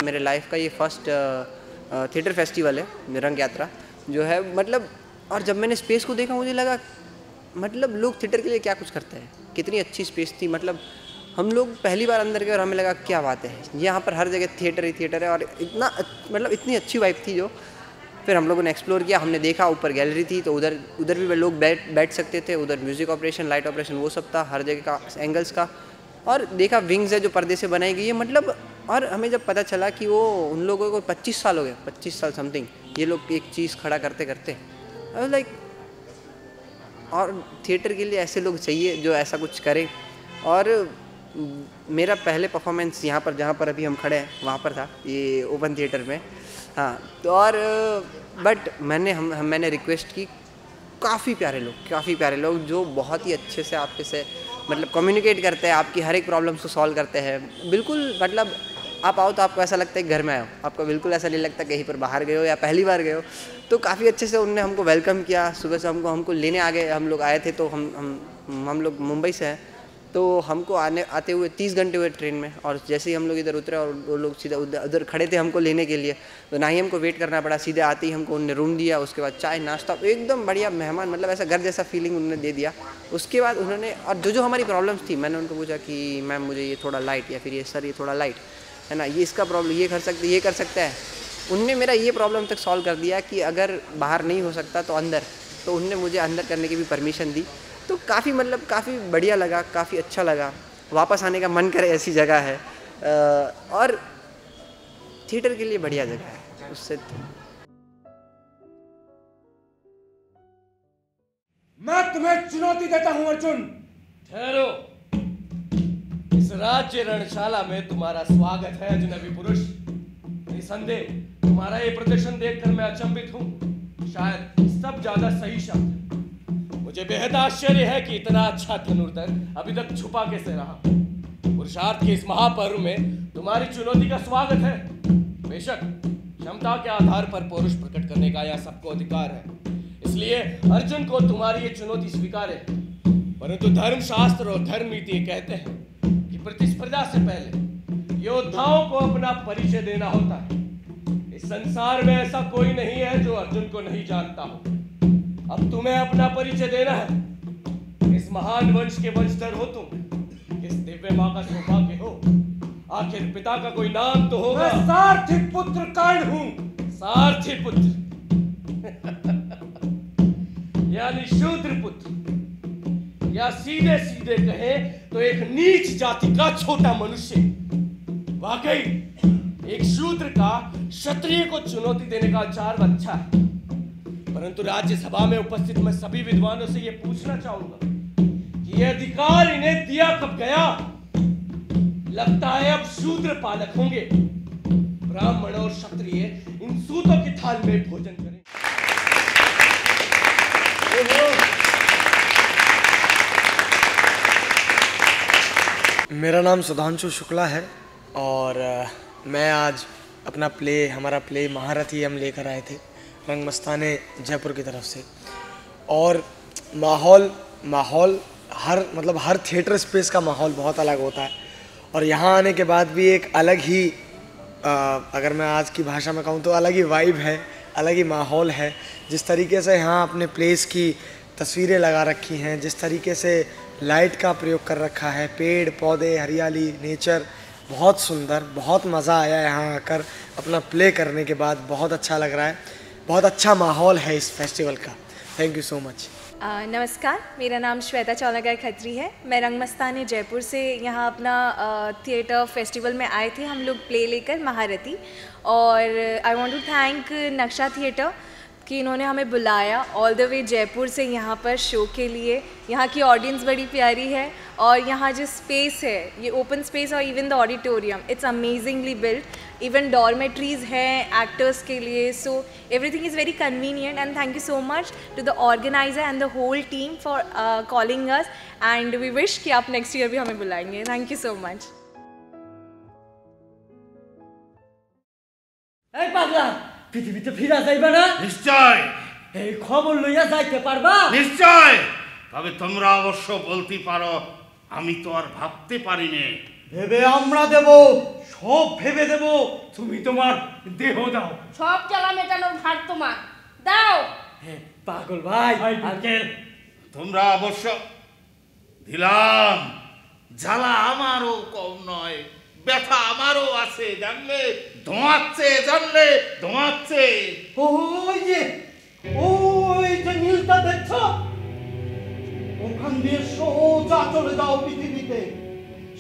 मेरे लाइफ का ये फर्स्ट थिएटर फेस्टिवल है निरंग यात्रा जो है, मतलब और जब मैंने स्पेस को देखा मुझे लगा मतलब लोग थिएटर के लिए क्या कुछ करते हैं, कितनी अच्छी स्पेस थी। मतलब हम लोग पहली बार अंदर गए और हमें लगा क्या बात है, यहाँ पर हर जगह थिएटर ही थिएटर है और इतना मतलब इतनी अच्छी वाइब थी जो फिर हम लोगों ने एक्सप्लोर किया। हमने देखा ऊपर गैलरी थी तो उधर भी लोग बैठ सकते थे, उधर म्यूज़िक ऑपरेशन, लाइट ऑपरेशन वो सब था हर जगह का एंगल्स का। और देखा विंग्स है जो पर्दे से बनाई गई है मतलब। और हमें जब पता चला कि वो उन लोगों को 25 साल हो गए, 25 साल समथिंग ये लोग एक चीज़ खड़ा करते करते लाइक, और थिएटर के लिए ऐसे लोग चाहिए जो ऐसा कुछ करें। और मेरा पहले परफॉर्मेंस यहाँ पर जहाँ पर अभी हम खड़े हैं वहाँ पर था, ये ओपन थिएटर में। हाँ तो और बट मैंने रिक्वेस्ट की, काफ़ी प्यारे लोग जो बहुत ही अच्छे से आपके से मतलब कम्युनिकेट करते हैं, आपकी हर एक प्रॉब्लम्स को सॉल्व करते हैं। बिल्कुल मतलब आप आओ तो आपको ऐसा लगता है घर में आओ, आपको बिल्कुल ऐसा नहीं लगता कहीं पर बाहर गए हो या पहली बार गए हो। तो काफ़ी अच्छे से उनने हमको वेलकम किया। सुबह से हमको लेने आ गए, हम लोग आए थे तो हम लोग मुंबई से हैं तो हमको आते हुए 30 घंटे हुए ट्रेन में। और जैसे ही हम लोग इधर उतरे और वो लोग सीधा उधर खड़े थे हमको लेने के लिए, तो ना ही हमको वेट करना पड़ा, सीधे आते ही हमको उन्होंने रूम दिया, उसके बाद चाय नाश्ता, एकदम बढ़िया मेहमान, मतलब ऐसा घर जैसा फीलिंग उन्होंने दे दिया। उसके बाद उन्होंने और जो हमारी प्रॉब्लम्स थी मैंने उनको पूछा कि मैम मुझे ये थोड़ा लाइट, या फिर ये सर ये थोड़ा लाइट है ना, ये इसका प्रॉब्लम ये कर सकते हैं। उनने मेरा ये प्रॉब्लम तक सॉल्व कर दिया कि अगर बाहर नहीं हो सकता तो अंदर, तो उनने मुझे अंदर करने की भी परमिशन दी। तो काफ़ी काफ़ी बढ़िया लगा, काफ़ी अच्छा लगा, वापस आने का मन करे ऐसी जगह है। और थिएटर के लिए बढ़िया जगह है उससे। मैं तुम्हें चुनौती देता हूं अर्जुन। ठहरो, इस राज्य रणशाला में तुम्हारा स्वागत है अजनबी पुरुष। निसंदेह तुम्हारा ये प्रदर्शन देखकर मैं अचंभित हूँ, शायद सब ज्यादा सही शब्द। मुझे बेहद आश्चर्य है कि इतना अच्छा धनुर्धर अभी तक छुपा कैसे रहा। पुरुषार्थ के इस महापर्व में तुम्हारी चुनौती का स्वागत है। बेशक क्षमता के आधार पर पौरुष प्रकट करने का यह सबको अधिकार है, इसलिए अर्जुन को तुम्हारी ये चुनौती स्वीकार है। परंतु धर्मशास्त्र और धर्म नीति कहते हैं कि प्रतिस्पर्धा से पहले योद्धाओं को अपना परिचय देना होता है। इस संसार में ऐसा कोई नहीं है जो अर्जुन को नहीं जानता हो। अब तुम्हें अपना परिचय देना है। इस महान वंश के वंशधर हो तुम, किस दिव्य माँ का सौभाग्य हो। आखिर पिता का कोई नाम तो होगा। मैं सारथी पुत्र कर्ण हूँ। सारथी पुत्र यानी शूद्र पुत्र, या सीधे सीधे कहे तो एक नीच जाति का छोटा मनुष्य। वाकई एक शूद्र का क्षत्रिय को चुनौती देने का आचार अच्छा है, परंतु राज्यसभा में उपस्थित मैं सभी विद्वानों से यह पूछना चाहूंगा कि यह अधिकार इन्हें दिया कब गया। लगता है अब शूद्र पालक होंगे, ब्राह्मण और क्षत्रिय इन सूतों की थाल में भोजन करें। मेरा नाम सुधांशु शुक्ला है और मैं आज अपना हमारा प्ले महारथी हम लेकर आए थे रंगमस्ताने जयपुर की तरफ से। और माहौल हर थिएटर स्पेस का माहौल बहुत अलग होता है और यहाँ आने के बाद भी एक अलग ही अगर मैं आज की भाषा में कहूँ तो अलग ही वाइब है, अलग ही माहौल है। जिस तरीके से यहाँ अपने प्लेस की तस्वीरें लगा रखी हैं, जिस तरीके से लाइट का प्रयोग कर रखा है, पेड़ पौधे हरियाली नेचर, बहुत सुंदर, बहुत मज़ा आया यहाँ आकर अपना प्ले करने के बाद। बहुत अच्छा लग रहा है, बहुत अच्छा माहौल है इस फेस्टिवल का। Thank you so much. नमस्कार, मेरा नाम श्वेता चौलागार खत्री है। मैं रंगमस्ताने जयपुर से यहाँ अपना थिएटर फेस्टिवल में आए थे हम लोग प्ले लेकर महारथी। और आई वांट टू थैंक नक्शा थिएटर कि इन्होंने हमें बुलाया ऑल द वे जयपुर से यहाँ पर शो के लिए। यहाँ की ऑडियंस बड़ी प्यारी है और यहाँ जो स्पेस है, ये ओपन स्पेस और even the auditorium, it's amazingly built. Even dormitories हैं एक्टर्स के लिए, so everything is very convenient. And thank you so much to the organiser and the whole team for calling us and we wish कि आप next year भी हमें बुलाएंगे। Thank you so much. পৃথিবীতে ফিরা যাইবা না? নিশ্চয়। এই খবর লইয়া যাইতে পারবা? নিশ্চয়। তবে তোমরা অবশ্য বলতে পারো আমি তো আর ভাবতে পারিনি ভেবে আমরা দেব, সব ভেবে দেব, তুমি তোমার দেহ দাও। সব জ্বালা মেটানোর ভার তোমার, দাও। পাগল ভাই, আঙ্কেল তোমরা অবশ্য দিলাম। জ্বালা আমারও কম নয়, ব্যথা আমারও আছে, জানলে ধোঁয়াচ্ছে, জানলে ধোঁয়াচ্ছে। ওই যে নীলটা দেখছো, ওখান দিয়ে সোজা চলে যাও পৃথিবীতে।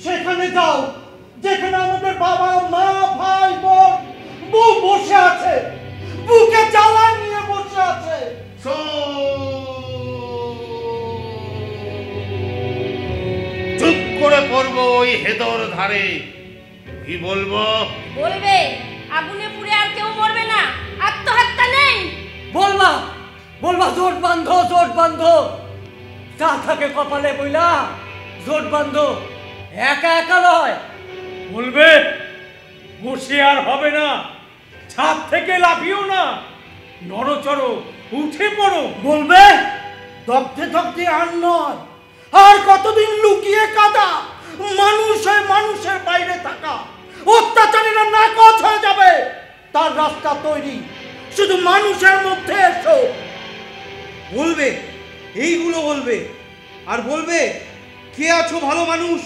সেখানে যাও যেখানে আমাদের বাবা মা ভাই বোন বউ বসে আছে, বুকে জ্বালা নিয়ে বসে আছে। চুপ করে পড়বো ওই হেদর ধারে। কি বলবো? বলবে আগুনে পুড়ে আর কেউ মরবে না, আত্মহত্যা নেই। বলবা বলবা জোট বান্ধো, জোট বান্ধো, যা থাকে কপালে বইলা জোট বান্ধো, একা একা নয়। বলবে বসে আর হবে না, ছাদ থেকে লাফিও না, নড়চড়ো, উঠে পড়ো। বলবে দগ্ধে দগ্ধে আর নয়, আর কতদিন লুকিয়ে কাঁদা, মানুষ হয়ে মানুষের বাইরে থাকা, অত্যাচারীরা নাকচ হয়ে যাবে, তার রাস্তা তৈরি, শুধু মানুষের মধ্যে এসো। বলবে এইগুলো বলবে, আর বলবে কে আছো ভালো মানুষ,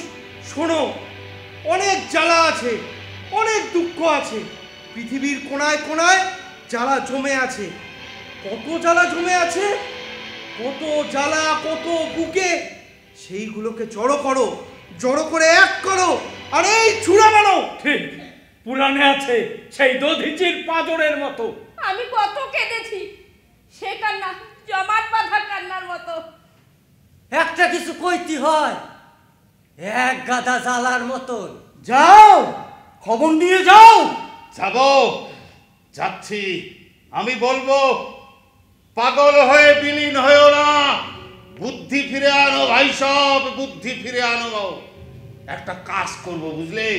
শোনো, অনেক জ্বালা আছে, অনেক দুঃখ আছে, পৃথিবীর কোনায় কোনায় জ্বালা জমে আছে। কত জ্বালা জমে আছে, কত জ্বালা, কত বুকে, সেইগুলোকে জড়ো করো, জড়ো করে এক করো, আর এই ছুঁড়া মানো। ঠিক পুরাণে আছে সেই দধিচির পাঁজরের মতো। আমি কত কেঁদেছি, সে কান্না জমাট বাঁধা কান্নার মতো। একটা কিছু কইতে হয়, এক গাদা জ্বালার মতন। যাও, খবর নিয়ে যাও। যাব, যাচ্ছি। আমি বলবো পাগল হয়ে বিলীন হয়েও না, বুদ্ধি ফিরে আনো ভাই, সব বুদ্ধি ফিরে আনো। একটা কাজ করব বুঝলে,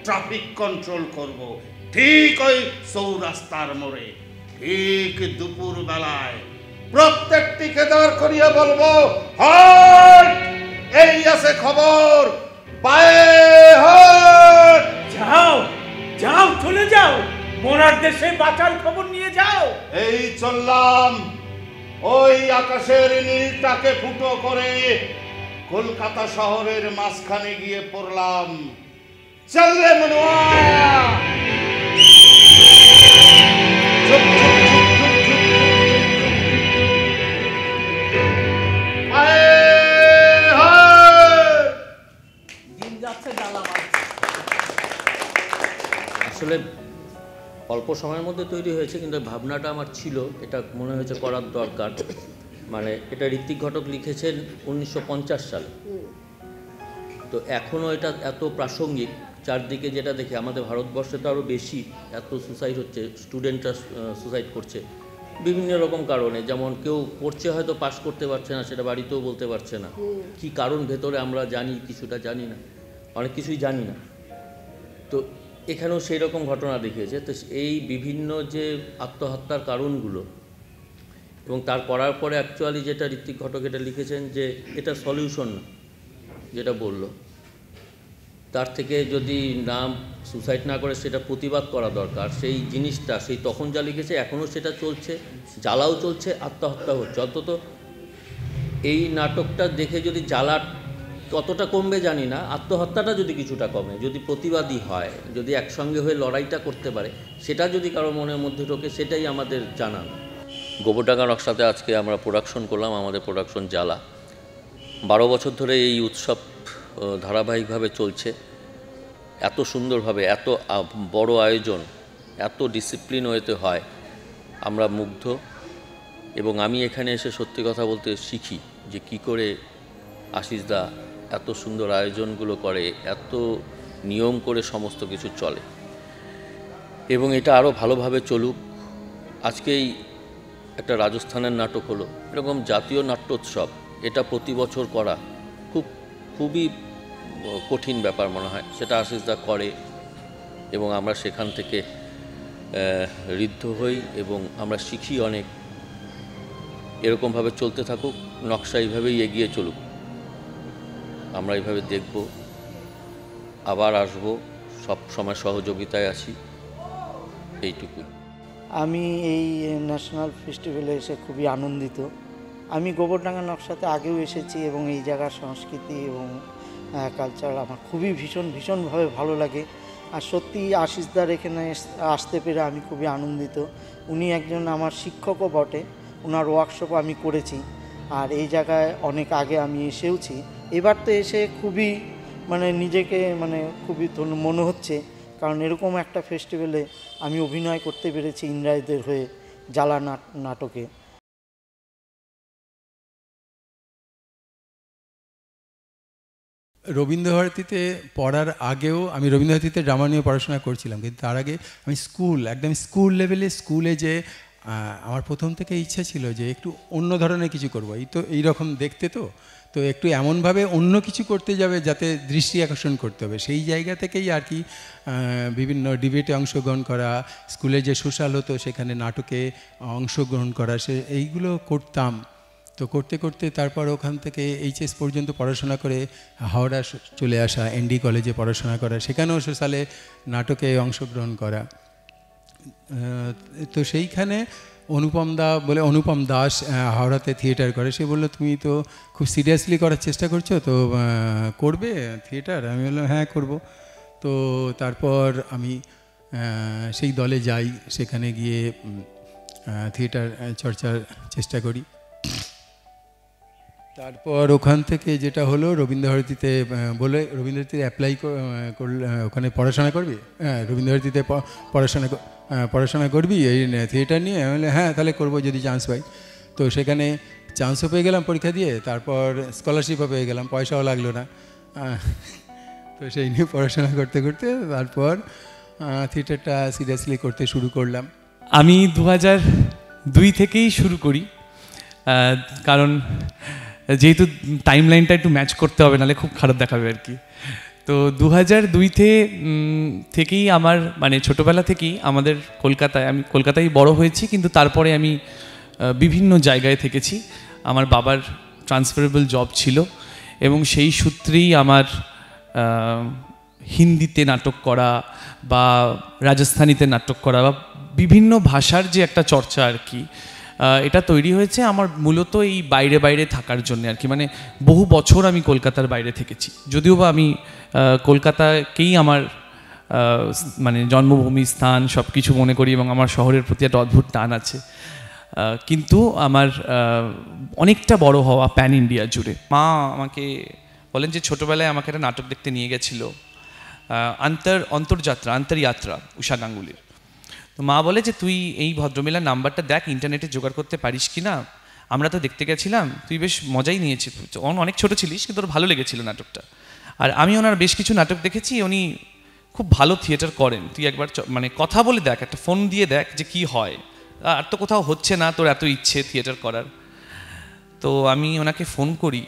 ট্রাফিক কন্ট্রোল করব, ঠিক ওই চৌরাস্তার মোড়ে, ঠিক দুপুর বেলায় প্রত্যেকটিকে দাঁড় করিয়ে বলবো, হট, এই আছে খবর, পায়ে হট। যাও যাও, চলে যাও, মোরার দেশে বাঁচার খবর নিয়ে যাও। এই চললাম, ওই আকাশের নীলটাকে ফুটো করে কলকাতা শহরের মাঝখানে গিয়ে পড়লাম। চললে মনোয়া, আসলে অল্প সময়ের মধ্যে তৈরি হয়েছে, কিন্তু ভাবনাটা আমার ছিল, এটা মনে হয়েছে করার দরকার। মানে এটা ঋত্বিক ঘটক লিখেছেন 1950 সালে, তো এখনও এটা এত প্রাসঙ্গিক। চারদিকে যেটা দেখি, আমাদের ভারতবর্ষে তো আরও বেশি, এত সুসাইড হচ্ছে, স্টুডেন্টরা সুসাইড করছে বিভিন্ন রকম কারণে। যেমন কেউ পড়ছে হয়তো পাস করতে পারছে না, সেটা বাড়িতেও বলতে পারছে না, কি কারণ ভেতরে আমরা জানি, কিছুটা জানি না, অনেক কিছুই জানি না। তো এখানেও সেই রকম ঘটনা দেখিয়েছে। তো এই বিভিন্ন যে আত্মহত্যার কারণগুলো, এবং তার করার পরে অ্যাকচুয়ালি যেটা ঋত্বিক ঘটক এটা লিখেছেন যে এটা সলিউশন না, যেটা বলল, তার থেকে যদি না সুসাইড না করে সেটা প্রতিবাদ করা দরকার। সেই জিনিসটা সেই তখন যা লিখেছে এখনও সেটা চলছে, জ্বালাও চলছে, আত্মহত্যা হচ্ছে। অন্তত এই নাটকটা দেখে যদি জ্বালা কতটা কমবে জানি না, আত্মহত্যাটা যদি কিছুটা কমে, যদি প্রতিবাদী হয়, যদি একসঙ্গে হয়ে লড়াইটা করতে পারে, সেটা যদি কারো মনের মধ্যে ঢোকে, সেটাই আমাদের জানানো। গোবরডাঙ্গা নকশাতে আজকে আমরা প্রোডাকশন করলাম, আমাদের প্রোডাকশন জ্বালা। 12 বছর ধরে এই উৎসব ধারাবাহিকভাবে চলছে, এত সুন্দরভাবে, এত বড় আয়োজন, এত ডিসিপ্লিন ওয়েতে হয়, আমরা মুগ্ধ। এবং আমি এখানে এসে সত্যি কথা বলতে শিখি যে কি করে আশিসদা এত সুন্দর আয়োজনগুলো করে, এত নিয়ম করে সমস্ত কিছু চলে, এবং এটা আরও ভালোভাবে চলুক। আজকেই একটা রাজস্থানের নাটক হলো, এরকম জাতীয় নাট্যোৎসব, এটা প্রতি বছর করা খুবই কঠিন ব্যাপার মনে হয়, সেটা আশিসদা করে এবং আমরা সেখান থেকে ঋদ্ধ হই এবং আমরা শিখি অনেক। এরকমভাবে চলতে থাকুক, নকশা এইভাবেই এগিয়ে চলুক, আমরা এইভাবে দেখব। আবার আসবো, সব সময় সহযোগিতায় আছি, এইটুকুই। আমি এই ন্যাশনাল ফেস্টিভ্যালে এসে খুবই আনন্দিত। আমি গোবরডাঙ্গা নকশাতে আগেও এসেছি এবং এই জায়গার সংস্কৃতি এবং কালচার আমার খুবই ভীষণভাবে ভালো লাগে। আর সত্যি আশিসদার এখানে আসতে পেরে আমি খুবই আনন্দিত। উনি একজন আমার শিক্ষকও বটে, ওনার ওয়ার্কশপ আমি করেছি। আর এই জায়গায় অনেক আগে আমি এসেওছি। এবার তো এসে খুবই নিজেকে খুবই মনে হচ্ছে, কারণ এরকম একটা ফেস্টিভ্যালে আমি অভিনয় করতে পেরেছি ইন্দ্রাইদের হয়ে জ্বালা নাটকে। রবীন্দ্রভারতীতে পড়ার আগেও আমি রবীন্দ্রভারতীতে ড্রামা নিয়ে পড়াশোনা করছিলাম, কিন্তু তার আগে আমি একদম স্কুল লেভেলে স্কুলে যে আমার প্রথম থেকে ইচ্ছা ছিল যে একটু অন্য ধরনের কিছু করবো। এই রকম দেখতে তো একটু এমনভাবে অন্য কিছু করতে যাবে যাতে দৃষ্টি আকর্ষণ করতে হবে। সেই জায়গা থেকেই আর কি বিভিন্ন ডিবেটে অংশগ্রহণ করা, স্কুলে যে সোশ্যাল হতো সেখানে নাটকে অংশগ্রহণ করা, এইগুলো করতাম। তো করতে করতে তারপর ওখান থেকে এইচএস পর্যন্ত পড়াশোনা করে হাওড়া চলে আসা, এনডি কলেজে পড়াশোনা করা, সেখানেও সোশ্যালে নাটকে অংশগ্রহণ করা। তো সেইখানে অনুপম দাস হাওড়াতে থিয়েটার করে, সে বললো তুমি তো খুব সিরিয়াসলি করার চেষ্টা করছো, তো করবে থিয়েটার? আমি বললাম হ্যাঁ করব। তো তারপর আমি সেই দলে যাই, সেখানে গিয়ে থিয়েটার চর্চার চেষ্টা করি। তারপর ওখান থেকে যেটা হলো রবীন্দ্রভারতীতে বলে রবীন্দ্রভারতীতে অ্যাপ্লাই করলে ওখানে পড়াশোনা করবি, হ্যাঁ রবীন্দ্রভারতীতে পড়াশোনা করবি এই থিয়েটার নিয়ে? আমি বললাম হ্যাঁ তাহলে করবো যদি চান্স পাই। তো সেখানে চান্সও পেয়ে গেলাম পরীক্ষা দিয়ে, তারপর স্কলারশিপও পেয়ে গেলাম, পয়সাও লাগলো না। তো সেই নিয়ে পড়াশোনা করতে করতে তারপর থিয়েটারটা সিরিয়াসলি করতে শুরু করলাম। আমি 2002 থেকেই শুরু করি, কারণ যেহেতু টাইম লাইনটা একটু ম্যাচ করতে হবে, নাহলে খুব খারাপ দেখাবে আর কি। তো 2002 থেকেই আমার ছোটোবেলা থেকেই আমাদের আমি কলকাতায় বড় হয়েছি, কিন্তু তারপরে আমি বিভিন্ন জায়গায় থেকেছি। আমার বাবার ট্রান্সফারেবল জব ছিল এবং সেই সূত্রেই আমার হিন্দিতে নাটক করা বা রাজস্থানীতে নাটক করা বা বিভিন্ন ভাষার যে একটা চর্চা আর কি, এটা তৈরি হয়েছে আমার মূলত এই বাইরে থাকার জন্য আর কি। বহু বছর আমি কলকাতার বাইরে থেকেছি, যদিও বা আমি কলকাতাকেই আমার জন্মভূমি, স্থান সব কিছু মনে করি এবং আমার শহরের প্রতি একটা অদ্ভুত টান আছে। কিন্তু আমার অনেকটা বড় হওয়া প্যান ইন্ডিয়া জুড়ে। মা আমাকে বলেন যে ছোটোবেলায় আমাকে একটা নাটক দেখতে নিয়ে গেছিল, অন্তর্যাত্রা উষা গাঙ্গুলির। তো মা বলে যে তুই এই ভদ্রমহিলার নাম্বারটা দেখ, ইন্টারনেটে জোগাড় করতে পারিস কি না। আমরা তো দেখতে গেছিলাম, তুই বেশ মজাই নিয়েছিস, অনেক ছোটো ছিলিস কিন্তু তোর ভালো লেগেছিল নাটকটা। আর আমি ওনার বেশ কিছু নাটক দেখেছি, উনি খুব ভালো থিয়েটার করেন, তুই একবার কথা বলে দেখ, একটা ফোন দিয়ে দেখ যে কি হয়, আর তো কোথাও হচ্ছে না, তোর এত ইচ্ছে থিয়েটার করার। তো আমি ওনাকে ফোন করি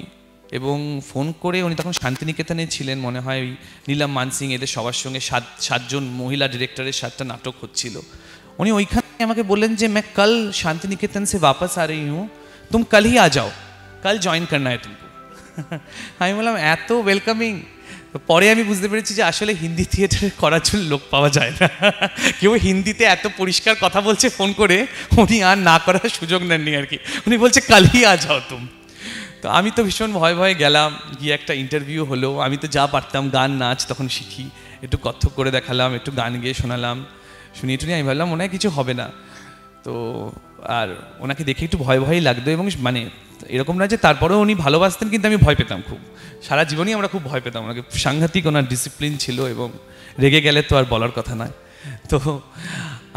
এবং ফোন করে উনি তখন শান্তিনিকেতনে ছিলেন, মনে হয় ওই নীলাম মানসিং এদের সবার সঙ্গে 7জন মহিলা ডিরেক্টরের 7টা নাটক হচ্ছিল। উনি ওইখানে আমাকে বললেন যে मैं कल शांतिनिकेतन से वापस आ रही हूँ, तुम कल ही आ जाओ, कल ज्वाइन करना है तुमको। আমি বললাম এত ওয়েলকামিং। পরে আমি বুঝতে পেরেছি যে আসলে হিন্দি থিয়েটারে করার জন্য লোক পাওয়া যায় না, কেউ হিন্দিতে এত পরিষ্কার কথা বলছে ফোন করে, উনি আর না করার সুযোগ নেননি আর কি। উনি বলছে কাল হি আ যাও তুম। তো আমি তো ভীষণ ভয়ে গেলাম, গিয়ে একটা ইন্টারভিউ হলো। আমি তো যা পারতাম গান নাচ তখন শিখি, একটু কত্থক করে দেখালাম, একটু গান গিয়ে শোনালাম, শুনিয়ে টুনিয়ে আমি ভাবলাম মনে হয় কিছু হবে না। তো আর ওনাকে দেখে একটু ভয়ই লাগতো এবং এরকম না যে তারপরেও উনি ভালোবাসতেন, কিন্তু আমি ভয় পেতাম খুব, সারা জীবনই আমরা খুব ভয় পেতাম ওনাকে। সাংঘাতিক ওনার ডিসিপ্লিন ছিল এবং রেগে গেলে তো আর বলার কথা নয়। তো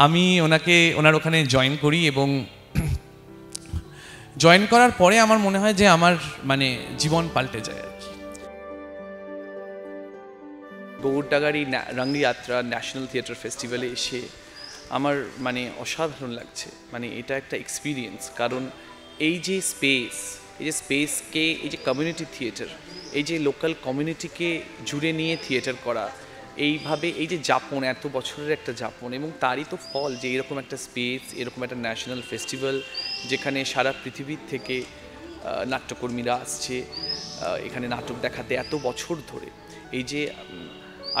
আমি ওনার ওখানে জয়েন করি এবং জয়েন করার পরে আমার মনে হয় যে আমার জীবন পাল্টে যায় আর কি। গৌরডাঙ্গার এই রঙ্গযাত্রা ন্যাশনাল থিয়েটার ফেস্টিভ্যালে এসে আমার অসাধারণ লাগছে। এটা একটা এক্সপিরিয়েন্স, কারণ এই যে স্পেসকে এই যে কমিউনিটি থিয়েটার, এই যে লোকাল কমিউনিটিকে জুড়ে নিয়ে থিয়েটার করা, এইভাবে এই যে যাপন, এত বছরের একটা যাপন, এবং তারই তো ফল যে এরকম একটা স্পেস, এরকম একটা ন্যাশনাল ফেস্টিভ্যাল যেখানে সারা পৃথিবীর থেকে নাট্যকর্মীরা আসছে এখানে নাটক দেখাতে এত বছর ধরে। এই যে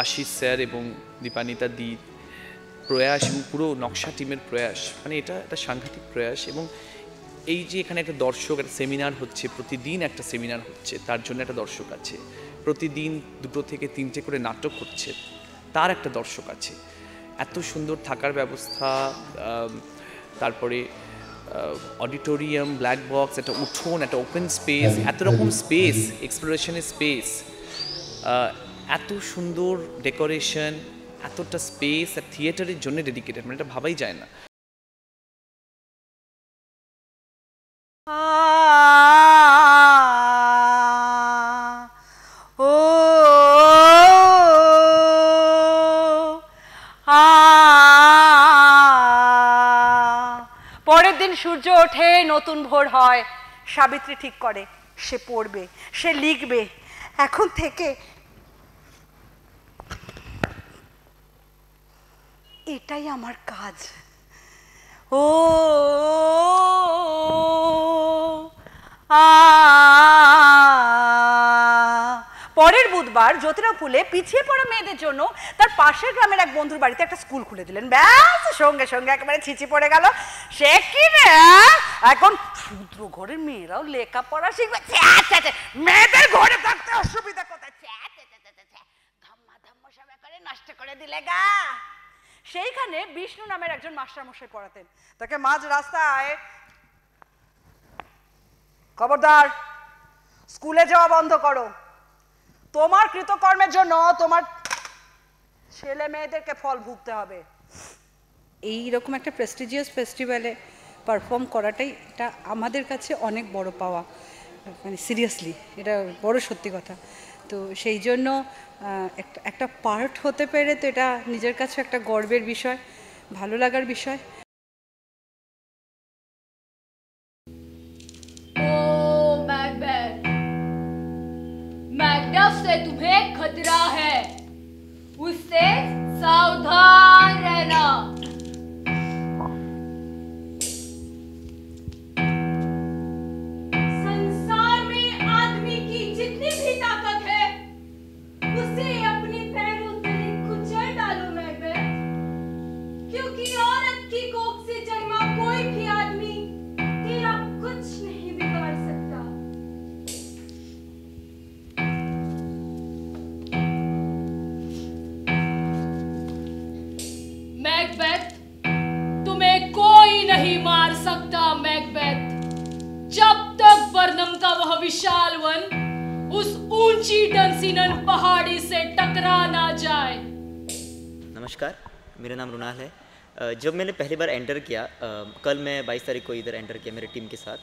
আশিস স্যার এবং দীপানিতা দি প্রয়াস এবং পুরো নকশা টিমের প্রয়াস, মানে এটা একটা সাংঘাতিক প্রয়াস। এবং এই যে এখানে একটা দর্শক, একটা সেমিনার হচ্ছে, প্রতিদিন একটা সেমিনার হচ্ছে, তার জন্য একটা দর্শক আছে। প্রতিদিন 2 থেকে 3টে করে নাটক হচ্ছে, তার একটা দর্শক আছে। এত সুন্দর থাকার ব্যবস্থা, তারপরে অডিটোরিয়াম, ব্ল্যাক বক্স, একটা উঠোন, একটা ওপেন স্পেস, এত রকম স্পেস, এক্সপ্লোরেশনের স্পেস, এত সুন্দর ডেকোরেশন, এতটা স্পেস আর থিয়েটারের জন্য ডেডিকেটেড, মানে এটা ভাবাই যায় না। পরের দিন সূর্য ওঠে, নতুন ভোর হয়। সাবিত্রী ঠিক করে সে পড়বে, সে লিখবে। এখন থেকে এটাই আমার কাজ। ও পরের বুধবার জ্যোতিরামপুলে পিছিয়ে পড়া মেয়েদের জন্য তার পাশের গ্রামের এক বন্ধুর বাড়িতে একটা স্কুল খুলে দিলেন। ব্যাস, সঙ্গে সঙ্গে একেবারে ছিচি পড়ে গেল। সে কি রে, এখন ক্ষুদ্র ঘরের মেয়েরাও লেখাপড়া শিখবে। মেয়েদের ঘরে থাকতে অসুবিধা কোথায়? ধাম্মা ধাম্মা সব করে নষ্ট করে দিলে গা। সেইখানে বিষ্ণু নামের একজন মাস্টারমশাই পড়াতেন। তাকে মাঝ রাস্তায়, খবরদার স্কুলে যাওয়া বন্ধ করো, তোমার কৃতকর্মের জন্য তোমার ছেলে মেয়েদেরকে ফল ভুগতে হবে। এইরকম একটা প্রেস্টিজিয়াস ফেস্টিভ্যালে পারফর্ম করাটাই এটা আমাদের কাছে অনেক বড় পাওয়া, মানে সিরিয়াসলি এটা বড় সত্যি কথা। তো সেই জন্য একটা পার্ট হতে পেরে তো এটা নিজের কাছে একটা গর্বের বিষয়, ভালো লাগার বিষয়। मैकबेथ से तुम्हें खतरा है, उससे सावधान रहना। संसार में आदमी की जितनी भी ताकत है उसे अपने पैरों तले कुचल डालो मैकबेथ, क्योंकि औरत की कोख से जन्मा कोई भी आदमी तेरा कुछ नहीं बिगाड़ सकता। मैकबेथ, तुम्हें कोई नहीं मार सकता मैकबेथ, जब तक बर्नम का वह विशाल वन उस ऊंची डंसिनन पहाड़ी से टकरा ना जाए। नमस्कार, मेरा नाम रुनाल है। जब मैंने पहली बार एंटर किया, कल मैं 22 तारीख को इधर एंटर किया मेरे टीम के साथ।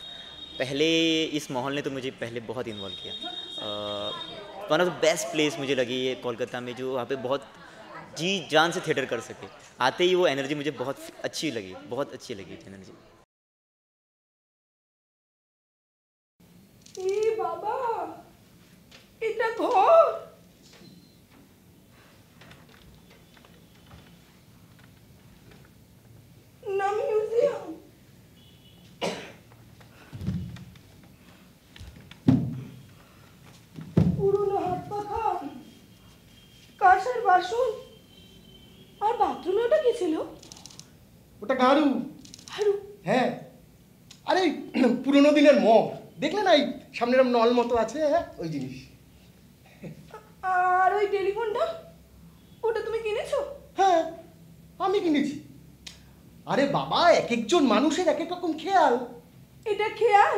पहले इस माहौल ने तो मुझे पहले बहुत इन्वॉल्व किया। One of the best place मुझे लगी ये कोलकाता में, जो वहाँ पे बहुत जी जान से थिएटर कर सके। आते ही वो एनर्जी मुझे बहुत अच्छी लगी, बहुत अच्छी लगी एनर्जी। বাবা, এটা ঘর না মিউজিয়াম? পুরনো হাত পাখা, কাঁসার বাসন, আর বাথরুমে ওটা কি ছিল? ওটা গাড়ু। হারু? হ্যাঁ, আরে পুরোনো দিনের মগ, দেখলে না এই সামনে এরকম নল মতো আছে, হ্যাঁ ওই জিনিস। আর ওই টেলিফোনটা, ওটা তুমি কিনেছো? হ্যাঁ, আমি কিনেছি। আরে বাবা, এক একজন মানুষের এক এক রকম খেয়াল। এটা খেয়াল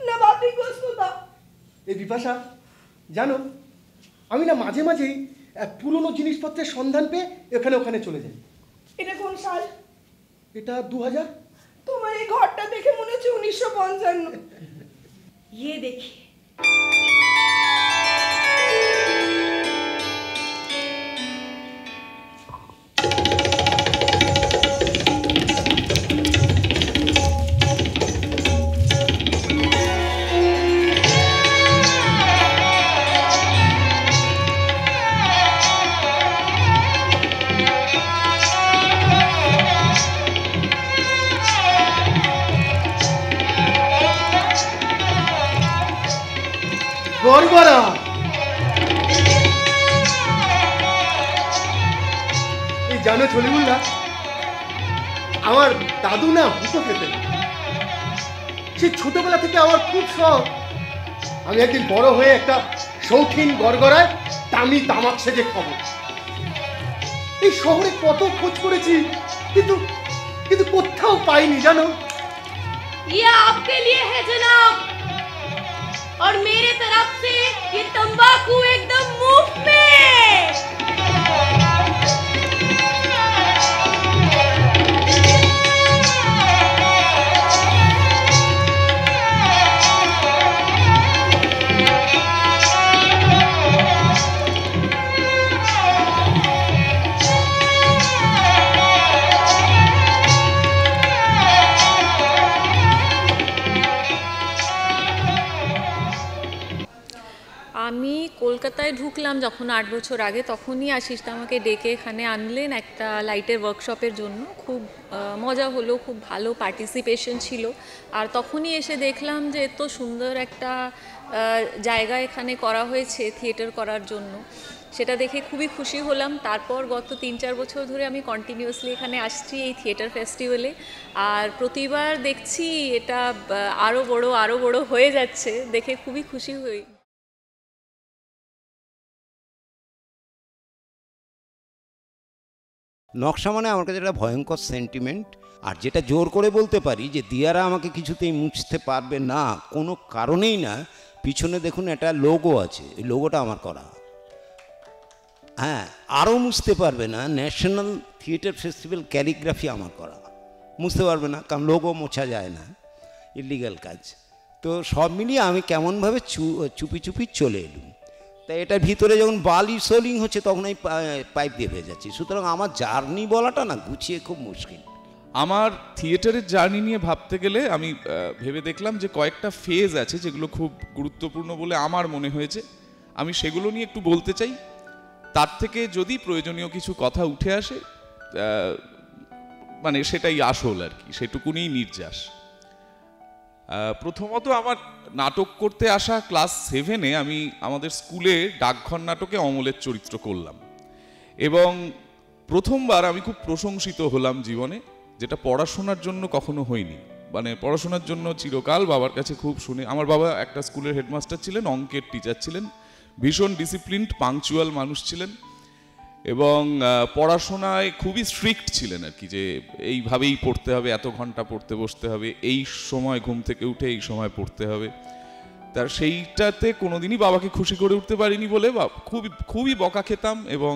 না বাতিগ্রস্ততা? এই বিপাশা, জানো আমি না মাঝে মাঝেই পুরনো জিনিসপত্রের সন্ধান পেয়ে এখানে ওখানে চলে যাই। এটা কোন সাল? এটা 2000। তোমার এই ঘরটা দেখে মনে হচ্ছে 1955। ये देखिए, জানো ছলিমুল্লাহ, আমার দাদু না হুঁটো খেতেন। সে ছোটবেলা থেকে আমার খুব শখ আমি একদিন বড় হয়ে একটা শৌখিন গড়গড়ায় দামি তামাক সেজে খাবো। এই শহরে কত খোঁজ করেছি, কিন্তু কিন্তু কোথাও পাইনি জানো। ये आपके लिए है जनाब, और मेरे तरफ से ये तंबाकू एकदम मुफ्त में। আমি কলকাতায় ঢুকলাম যখন 8 বছর আগে, তখনই আশিস দা আমাকে ডেকে এখানে আনলেন একটা লাইটের ওয়ার্কশপের জন্য। খুব মজা হলো, খুব ভালো পার্টিসিপেশন ছিল। আর তখনই এসে দেখলাম যে এত সুন্দর একটা জায়গা এখানে করা হয়েছে থিয়েটার করার জন্য, সেটা দেখে খুবই খুশি হলাম। তারপর গত 3-4 বছর ধরে আমি কন্টিনিউয়াসলি এখানে আসছি এই থিয়েটার ফেস্টিভ্যালে, আর প্রতিবার দেখছি এটা আরও বড় হয়ে যাচ্ছে, দেখে খুবই খুশি হই। নকশা মানে আমার কাছে একটা ভয়ঙ্কর সেন্টিমেন্ট। আর যেটা জোর করে বলতে পারি যে দিয়ারা আমাকে কিছুতেই মুছতে পারবে না, কোনো কারণেই না। পিছনে দেখুন একটা লোগো আছে, এই লোগোটা আমার করা। হ্যাঁ, আরও মুছতে পারবে না, ন্যাশনাল থিয়েটার ফেস্টিভ্যাল ক্যালিগ্রাফি আমার করা। মুছতে পারবে না, কারণ লোগো মোছা যায় না, ইলিগাল কাজ। তো সব মিলিয়ে আমি কেমনভাবে চুপি চুপি চলে এলুম। তাই এটার ভিতরে যখন বালি সোলিং হচ্ছে তখন আমি পাইপ দিয়ে ভেজে যাচ্ছি। সুতরাং আমার জার্নি বলাটা না গুছিয়ে খুব মুশকিল। আমার থিয়েটারের জার্নি নিয়ে ভাবতে গেলে আমি ভেবে দেখলাম যে কয়েকটা ফেজ আছে যেগুলো খুব গুরুত্বপূর্ণ বলে আমার মনে হয়েছে। আমি সেগুলো নিয়ে একটু বলতে চাই। তার থেকে যদি প্রয়োজনীয় কিছু কথা উঠে আসে মানে সেটাই আসল আর কি, সেটুকুনি নির্যাস। প্রথমত আমার নাটক করতে আসা ক্লাস 7-এ আমি আমাদের স্কুলে ডাকঘর নাটকে অমলের চরিত্র করলাম, এবং প্রথমবার আমি খুব প্রশংসিত হলাম জীবনে, যেটা পড়াশোনার জন্য কখনো হয়নি। মানে পড়াশোনার জন্য চিরকাল বাবার কাছে খুব শুনে, আমার বাবা একটা স্কুলের হেডমাস্টার ছিলেন, অঙ্কের টিচার ছিলেন, ভীষণ ডিসিপ্লিনড পাংচুয়াল মানুষ ছিলেন, এবং পড়াশোনায় খুবই স্ট্রিক্ট ছিলেন আর কি, যে এইভাবেই পড়তে হবে, এত ঘন্টা পড়তে বসতে হবে, এই সময় ঘুম থেকে উঠে এই সময় পড়তে হবে। তার সেইটাতে কোনোদিনই বাবাকে খুশি করে উঠতে পারিনি বলে খুবই বকা খেতাম, এবং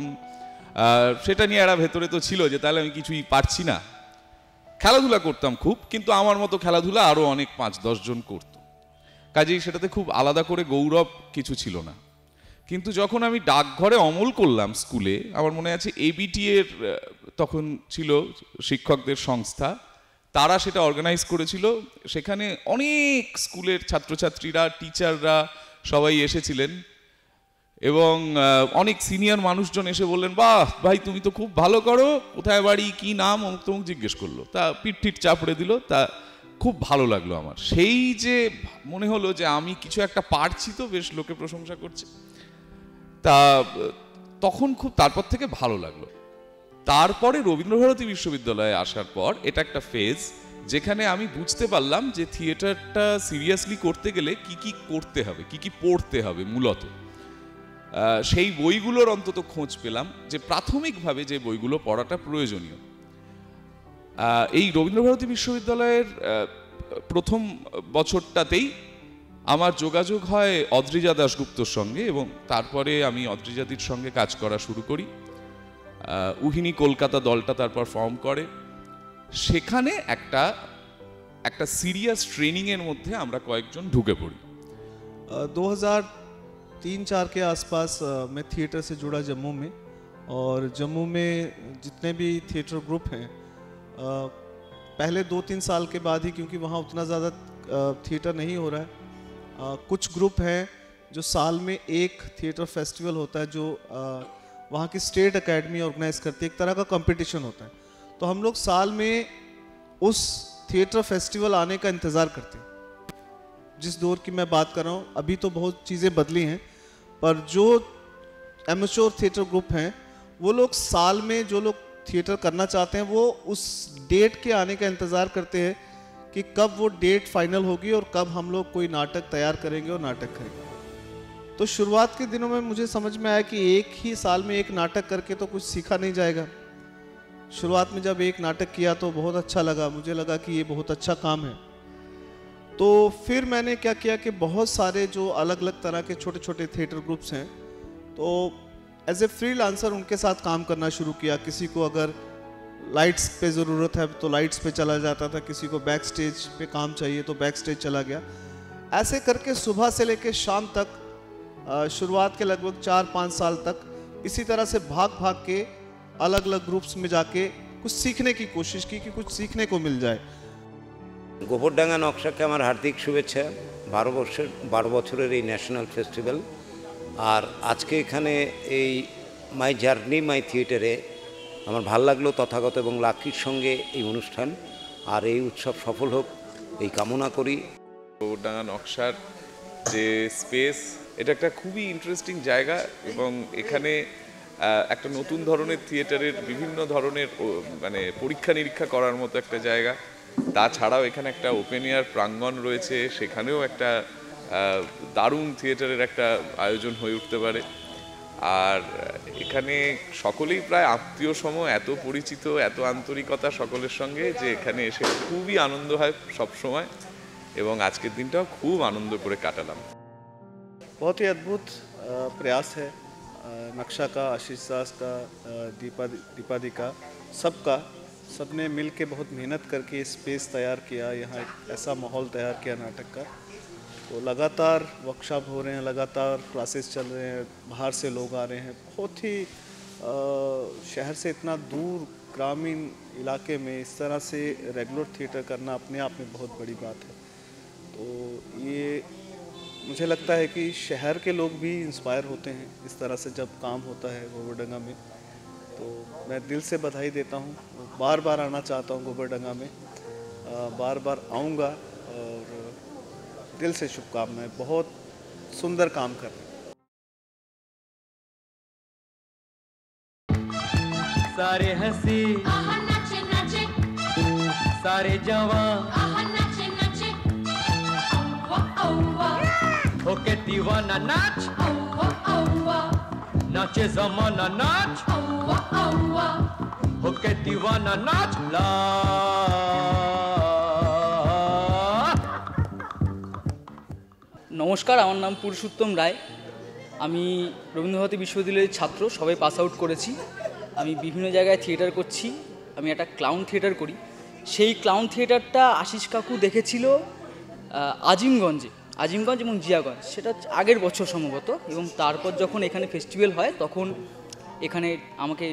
সেটা নিয়ে এরা ভেতরে তো ছিল যে তাহলে আমি কিছুই পারছি না। খেলাধুলা করতাম খুব, কিন্তু আমার মতো খেলাধুলা আরও অনেক 5-10 জন করত, কাজেই সেটাতে খুব আলাদা করে গৌরব কিছু ছিল না। কিন্তু যখন আমি ডাকঘরে অমল করলাম স্কুলে, আমার মনে আছে এবিটি এর তখন ছিল শিক্ষকদের সংস্থা, তারা সেটা অর্গানাইজ করেছিল। সেখানে অনেক স্কুলের ছাত্রছাত্রীরা, টিচাররা সবাই এসেছিলেন, এবং অনেক সিনিয়র মানুষজন এসে বললেন, বাহ ভাই তুমি তো খুব ভালো করো, কোথায় বাড়ি, কি নাম, অমুক তমুক জিজ্ঞেস করলো, তা পিঠ চাপড়ে দিল। তা খুব ভালো লাগলো আমার, সেই যে মনে হলো যে আমি কিছু একটা পারছি, তো বেশ লোকে প্রশংসা করছে, তা তখন খুব তারপর থেকে ভালো লাগলো। তারপরে রবীন্দ্রভারতী বিশ্ববিদ্যালয়ে আসার পর এটা একটা ফেজ যেখানে আমি বুঝতে পারলাম যে থিয়েটারটা সিরিয়াসলি করতে গেলে কি কি করতে হবে, কি কি পড়তে হবে মূলত। সেই বইগুলোর অন্তত খোঁজ পেলাম, যে প্রাথমিকভাবে যে বইগুলো পড়াটা প্রয়োজনীয়। এই রবীন্দ্রভারতী বিশ্ববিদ্যালয়ের প্রথম বছরটাতেই আমার যোগাযোগ হয় অদ্রিজা দাশগুপ্তর সঙ্গে, এবং তারপরে আমি অদ্রিজাদির সঙ্গে কাজ করা শুরু করি। উহিনী কলকাতা দলটা তারপর ফর্ম করে, সেখানে একটা সিরিয়াস ট্রেনিংয়ের মধ্যে আমরা কয়েকজন ঢুকে পড়ি। 2003-4 के आसपास मैं थिएटर से जुड़ा जम्मू में, और जम्मू में जितने भी थिएटर ग्रुप हैं, पहले 2-3 साल के बाद ही, क्योंकि वहाँ उतना ज़्यादा थिएटर नहीं हो रहा है, कुछ ग्रुप हैं जो साल में एक थिएटर फेस्टिवल होता है जो वहाँ की स्टेट एकेडमी ऑर्गेनाइज करती है, एक तरह का कंपटीशन होता है। तो हम लोग साल में उस थिएटर फेस्टिवल आने का इंतज़ार करते हैं। जिस दौर की मैं बात कर रहा हूँ, अभी तो बहुत चीज़ें बदली हैं, पर जो एमेच्योर थिएटर ग्रुप हैं वो लोग साल में, जो लोग थिएटर करना चाहते हैं वो उस डेट के आने का इंतज़ार करते हैं कि कब वो डेट फाइनल होगी और कब हम लोग कोई नाटक तैयार करेंगे और नाटक करेंगे। तो शुरुआत के दिनों में मुझे समझ में आया कि एक ही साल में एक नाटक करके तो कुछ सीखा नहीं जाएगा। शुरुआत में जब एक नाटक किया तो बहुत अच्छा लगा, मुझे लगा कि ये बहुत अच्छा काम है। तो फिर मैंने क्या किया कि बहुत सारे जो अलग अलग तरह के छोटे छोटे थिएटर ग्रुप्स हैं, तो एज ए फ्रीलांसर उनके साथ काम करना शुरू किया। किसी को अगर लाइट्स पे ज़रूरत है तो लाइट्स पे चला जाता था, किसी को बैक स्टेज पे काम चाहिए तो बैक स्टेज चला गया। ऐसे करके सुबह से लेकर शाम तक शुरुआत के लगभग 4-5 साल तक इसी तरह से भाग भाग के अलग अलग ग्रुप्स में जाके कुछ सीखने की कोशिश की कि कुछ सीखने को मिल जाए। গোবরডাঙ্গা নকশাকে আমার হার্দিক শুভেচ্ছা। 12 বছরের এই ন্যাশনাল ফেস্টিভ্যাল, আর আজকে এখানে এই মাই জার্নি মাই থিয়েটারে আমার ভালো লাগলো তথাগত এবং লাকির সঙ্গে এই অনুষ্ঠান, আর এই উৎসব সফল হোক এই কামনা করি। গোবরডাঙ্গা নকশার যে স্পেস, এটা একটা খুবই ইন্টারেস্টিং জায়গা এবং এখানে একটা নতুন ধরনের থিয়েটারের বিভিন্ন ধরনের মানে পরীক্ষা নিরীক্ষা করার মতো একটা জায়গা। তাছাড়াও এখানে একটা ওপেন এয়ার প্রাঙ্গণ রয়েছে, সেখানেও একটা দারুণ থিয়েটারের একটা আয়োজন হয়ে উঠতে পারে। আর এখানে সকলেই প্রায় আত্মীয় সম, এত পরিচিত, এত আন্তরিকতা সকলের সঙ্গে যে এখানে এসে খুবই আনন্দ হয় সব সময়, এবং আজকের দিনটাও খুব আনন্দ করে কাটালাম। बहुत ही अद्भुत प्रयास है नक्शा का, आशीष दास का, दीपादी का, सबने मिल के बहुत मेहनत करके स्पेस तैयार किया, यहाँ एक ऐसा माहौल तैयार किया नाटक का। तो लगातार वर्कशॉप हो रहे हैं, लगातार क्लासेस चल रहे हैं, बाहर से लोग आ रहे हैं। बहुत ही शहर से इतना दूर ग्रामीण इलाके में इस तरह से रेगुलर थिएटर करना अपने आप में बहुत बड़ी बात है। तो ये मुझे लगता है कि शहर के लोग भी इंस्पायर होते हैं इस तरह से जब काम होता है गोबरडंगा में। तो मैं दिल से बधाई देता हूँ, बार बार आना चाहता हूँ गोबरडंगा में, बार बार आऊँगा और दिल से शुभकामनाएं। बहुत सुंदर काम कर रहे हैं। सारे हंसी सारे जवान होके दीवाना नाच, नाचे जमाना नाच, होके दीवाना नाच ला। নমস্কার, আমার নাম পুরুষোত্তম রায়। আমি রবীন্দ্রভারতী বিশ্ববিদ্যালয়ের ছাত্র, সবাই পাস আউট করেছি। আমি বিভিন্ন জায়গায় থিয়েটার করছি। আমি একটা ক্লাউন থিয়েটার করি। সেই ক্লাউন থিয়েটারটা আশিস কাকু দেখেছিল আজিমগঞ্জ এবং জিয়াগঞ্জ, সেটা আগের বছর সম্ভবত। এবং তারপর যখন এখানে ফেস্টিভ্যাল হয় তখন এখানে আমাকে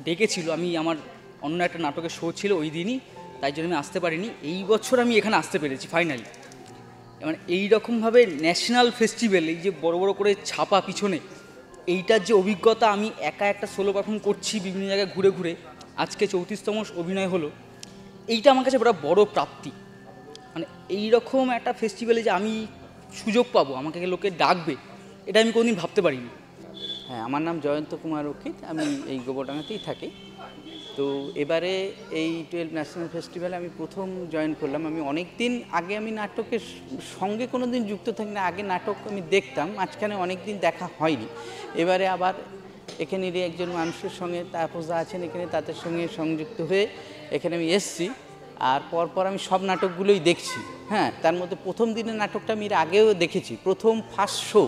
ডেকেছিল। আমি আমার অন্য একটা নাটকের শো ছিল ওই দিনই, তাই জন্য আমি আসতে পারিনি। এই বছর আমি এখানে আসতে পেরেছি ফাইনালি। মানে এইরকমভাবে ন্যাশনাল ফেস্টিভ্যাল, এই যে বড় বড় করে ছাপা পিছনে, এইটার যে অভিজ্ঞতা, আমি একা একটা সোলো পারফর্ম করছি বিভিন্ন জায়গায় ঘুরে ঘুরে, আজকে 34তম অভিনয় হলো, এইটা আমার কাছে বড় প্রাপ্তি। মানে এইরকম একটা ফেস্টিভ্যালে যে আমি সুযোগ পাবো, আমাকে লোকে ডাকবে, এটা আমি কোনোদিন ভাবতে পারিনি। হ্যাঁ, আমার নাম জয়ন্ত কুমার রক্ষিত, আমি এই গোবরডাঙ্গাতেই থাকি। তো এবারে এই 12 ন্যাশনাল ফেস্টিভ্যালে আমি প্রথম জয়েন করলাম। আমি অনেক দিন আগে আমি নাটকের সঙ্গে কোনো দিন যুক্ত থাকি না, আগে নাটক আমি দেখতাম, মাঝখানে অনেক দিন দেখা হয়নি। এবারে আবার এখানেরই একজন মানুষের সঙ্গে, তাপসদা আছেন এখানে, তাদের সঙ্গে সংযুক্ত হয়ে এখানে আমি এসছি। আর পরপর আমি সব নাটকগুলোই দেখছি। হ্যাঁ, তার মধ্যে প্রথম দিনের নাটকটা আমি এর আগেও দেখেছি, প্রথম ফার্স্ট শো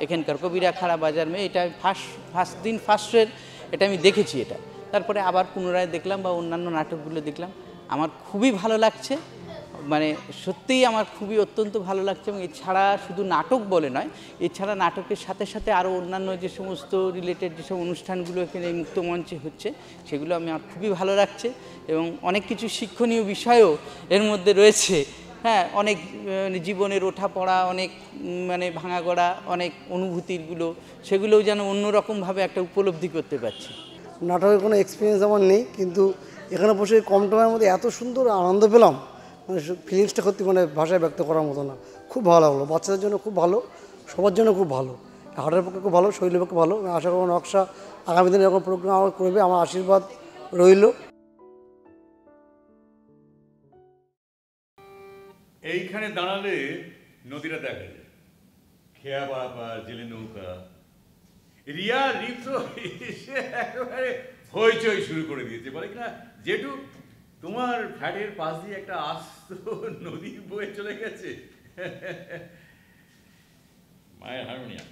এখানকার কবিরা খাড়া বাজার মেয়ে, এটা আমি ফার্স্ট শোয়ের এটা আমি দেখেছি। এটা তারপরে আবার পুনরায় দেখলাম বা অন্যান্য নাটকগুলো দেখলাম, আমার খুবই ভালো লাগছে। মানে সত্যিই আমার খুবই অত্যন্ত ভালো লাগছে। এবং এছাড়া শুধু নাটক বলে নয়, এছাড়া নাটকের সাথে সাথে আরও অন্যান্য যে সমস্ত রিলেটেড যেসব অনুষ্ঠানগুলো এখানে এই মুক্ত মঞ্চে হচ্ছে, সেগুলো আমার খুবই ভালো লাগছে। এবং অনেক কিছু শিক্ষণীয় বিষয়ও এর মধ্যে রয়েছে। হ্যাঁ, অনেক জীবনের ওঠা পড়া, অনেক মানে ভাঙা গড়া অনেক অনুভূতিগুলো, সেগুলোও যেন অন্যরকমভাবে একটা উপলব্ধি করতে পারছি। নাটকের কোনো এক্সপিরিয়েন্স আমার নেই, কিন্তু এখানে বসে কম টাইমের মধ্যে এত সুন্দর আনন্দ পেলাম, মানে ফিলিংসটা সত্যি মানে ভাষায় ব্যক্ত করার মতো না। খুব ভালো লাগলো, বাচ্চাদের জন্য খুব ভালো, সবার জন্য খুব ভালো, হার্টের পক্ষে খুব ভালো, শরীরের পক্ষে ভালো। আমি আশা করব নকশা আগামী দিনে এরকম প্রোগ্রাম করবে। আমার আশীর্বাদ রইল। এইখানে দাঁড়ালে নদীটা দেখা যায়, খেয়া পারাপার, জেলে নৌকা। রিয়া রিপ্র এসে একেবারে হইচই শুরু করে দিয়েছে, বলে কিনা জেঠু তোমার ফ্ল্যাটের পাশ দিয়ে একটা আস্ত নদী বয়ে চলে গেছে। মায়ের হারমোনিয়াম।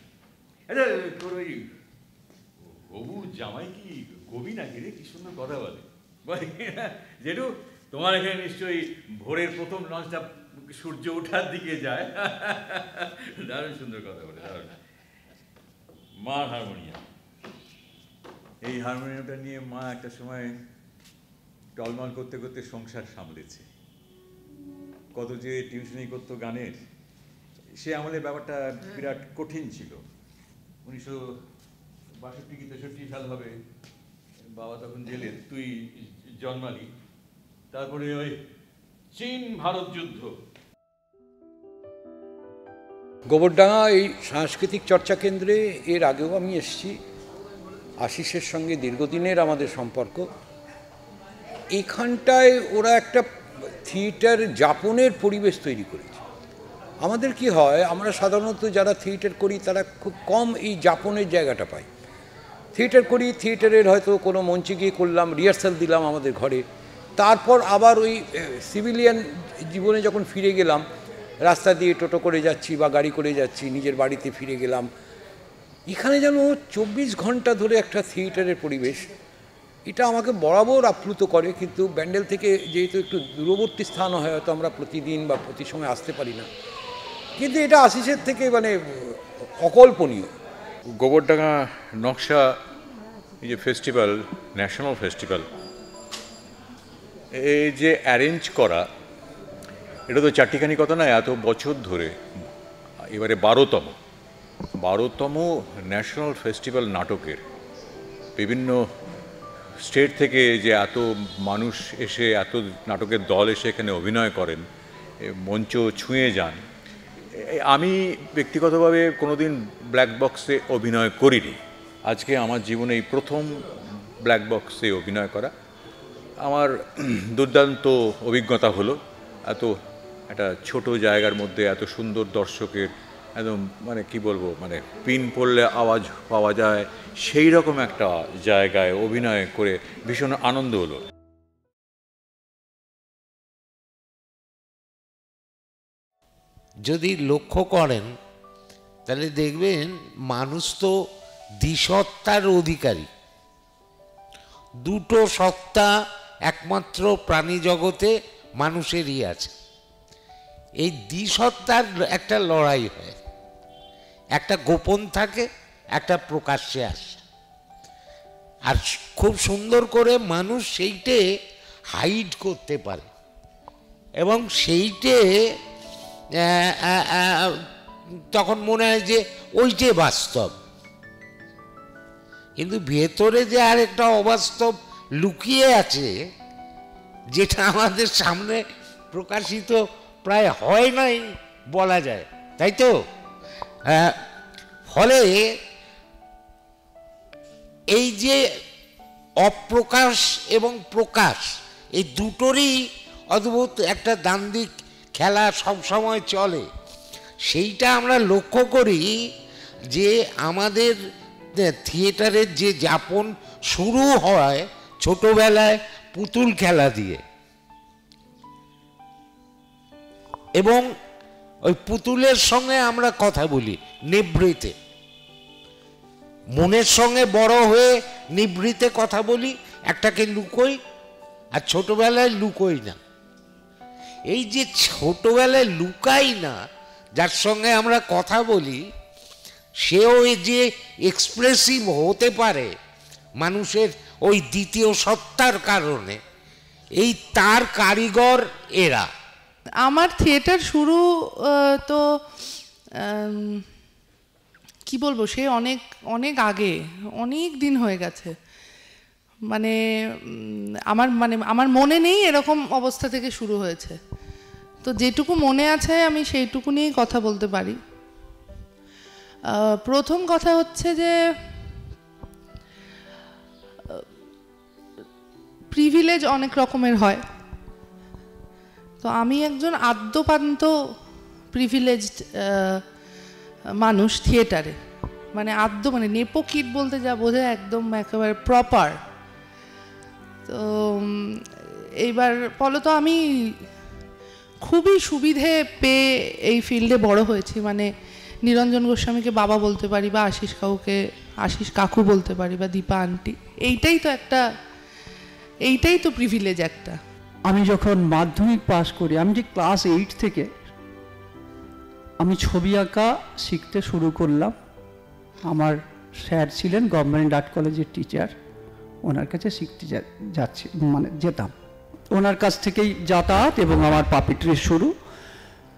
আচ্ছা তোর ওই হবু জামাই কি কবি নাকি রে? কি সুন্দর কথা বলে। বলে কিনা জেঠু তোমার এখানে নিশ্চয়ই ভোরের প্রথম লঞ্চটা সূর্য ওঠার দিকে যায়। দারুণ সুন্দর কথা বলে, দারুণ। মার হারমোনিয়াম, এই হারমোনিয়ামটা নিয়ে মা একটা সময় টলমল করতে করতে সংসার সামলেছে। কত যে টিউশনি করতো গানের, সে আমলে ব্যাপারটা বিরাট কঠিন ছিল। 1962 কি 63 সাল হবে, বাবা তখন জেলে, তুই জন্মালি। তারপরে ওই চীন ভারত যুদ্ধ। গোবরডাঙ্গা এই সাংস্কৃতিক চর্চা কেন্দ্রে এর আগেও আমি এসেছি। আশিসের সঙ্গে দীর্ঘদিনের আমাদের সম্পর্ক। এখানটায় ওরা একটা থিয়েটার যাপনের পরিবেশ তৈরি করেছে। আমাদের কি হয়, আমরা সাধারণত যারা থিয়েটার করি তারা খুব কম এই যাপনের জায়গাটা পাই। থিয়েটার করি, থিয়েটারের হয়তো কোনো মঞ্চে গিয়ে করলাম, রিহার্সাল দিলাম আমাদের ঘরে, তারপর আবার ওই সিভিলিয়ান জীবনে যখন ফিরে গেলাম, রাস্তা দিয়ে টোটো করে যাচ্ছি বা গাড়ি করে যাচ্ছি, নিজের বাড়িতে ফিরে গেলাম। এখানে যেন 24 ঘন্টা ধরে একটা থিয়েটারের পরিবেশ, এটা আমাকে বরাবর আপ্লুত করে। কিন্তু ব্যান্ডেল থেকে যেহেতু একটু দূরবর্তী স্থান হয়, হয়তো আমরা প্রতিদিন বা প্রতি সময় আসতে পারি না, কিন্তু এটা আশিসের থেকে মানে অকল্পনীয়। গোবরডাঙ্গা নকশা এই যে ফেস্টিভ্যাল, ন্যাশনাল ফেস্টিভ্যাল, এই যে অ্যারেঞ্জ করা, এটা তো চারটিখানি কথা না, এত বছর ধরে। এবারে 12তম ন্যাশনাল ফেস্টিভ্যাল নাটকের, বিভিন্ন স্টেট থেকে যে এত মানুষ এসে, এত নাটকের দল এসে এখানে অভিনয় করেন, মঞ্চ ছুঁয়ে যান। আমি ব্যক্তিগতভাবে কোনোদিন ব্ল্যাক বক্সে অভিনয় করিনি। আজকে আমার জীবনে এই প্রথম ব্ল্যাক বক্সে অভিনয় করা। আমার দুর্দান্ত অভিজ্ঞতা হলো। এত একটা ছোট জায়গার মধ্যে এত সুন্দর দর্শকের একদম মানে কি বলবো, মানে পিন পড়লে আওয়াজ পাওয়া যায়, সেই রকম একটা জায়গায় অভিনয় করে ভীষণ আনন্দ হলো। যদি লক্ষ্য করেন তাহলে দেখবেন মানুষ তো দ্বিসত্তার অধিকারী। দুটো সত্তা একমাত্র প্রাণী জগতে মানুষেরই আছে। এই দ্বিসত্তার একটা লড়াই হয়, একটা গোপন থাকে, একটা প্রকাশ্যে আসে। আর খুব সুন্দর করে মানুষ সেইটে হাইড করতে পারে এবং সেইটে তখন মনে হয় যে ওইটাই বাস্তব, কিন্তু ভেতরে যে আর একটা অবাস্তব লুকিয়ে আছে, যেটা আমাদের সামনে প্রকাশিত প্রায় হয় নাই বলা যায়, তাই তো? ফলে এই যে অপ্রকাশ এবং প্রকাশ, এই দুটোরই অদ্ভুত একটা দ্বান্দ্বিক খেলা সবসময় চলে। সেইটা আমরা লক্ষ্য করি যে আমাদের থিয়েটারের যে যাপন শুরু হয় ছোটবেলায় পুতুল খেলা দিয়ে, এবং ওই পুতুলের সঙ্গে আমরা কথা বলি নিভৃতে, মনের সঙ্গে বড় হয়ে নিভৃতে কথা বলি, একটাকে লুকোই, আর ছোটবেলায় লুকোই না। এই যে ছোটবেলায় লুকাই না, যার সঙ্গে আমরা কথা বলি, সেও যে এক্সপ্রেসিভ হতে পারে মানুষের ওই দ্বিতীয় সত্তার কারণে, এই তার কারিগর এরা। আমার থিয়েটার শুরু তো কি বলবো, সে অনেক অনেক আগে, অনেক দিন হয়ে গেছে। মানে আমার মনে নেই এরকম অবস্থা থেকে শুরু হয়েছে। তো যেটুকু মনে আছে আমি সেইটুকু নিয়েই কথা বলতে পারি। প্রথম কথা হচ্ছে যে প্রিভিলেজ অনেক রকমের হয়, তো আমি একজন আদ্যপান্ত প্রিভিলেজড মানুষ থিয়েটারে, মানে মানে নেপো কিড বলতে যা বোঝায় একদম একেবারে প্রপার। তো এইবার ফলত আমি খুবই সুবিধে পেয়ে এই ফিল্ডে বড় হয়েছি, মানে নিরঞ্জন গোস্বামীকে বাবা বলতে পারি, বা আশিস কাকু বলতে পারি, বা দীপা আন্টি। এইটাই তো প্রিভিলেজ একটা। আমি যখন মাধ্যমিক পাস করি, আমি যে ক্লাস 8 থেকে আমি ছবি আঁকা শিখতে শুরু করলাম। আমার স্যার ছিলেন গভর্নমেন্ট আর্ট কলেজের টিচার, ওনার কাছে শিখতে যাচ্ছি, মানে যেতাম, ওনার কাছ থেকেই যাতায়াত এবং আমার পাপিট্রির শুরু।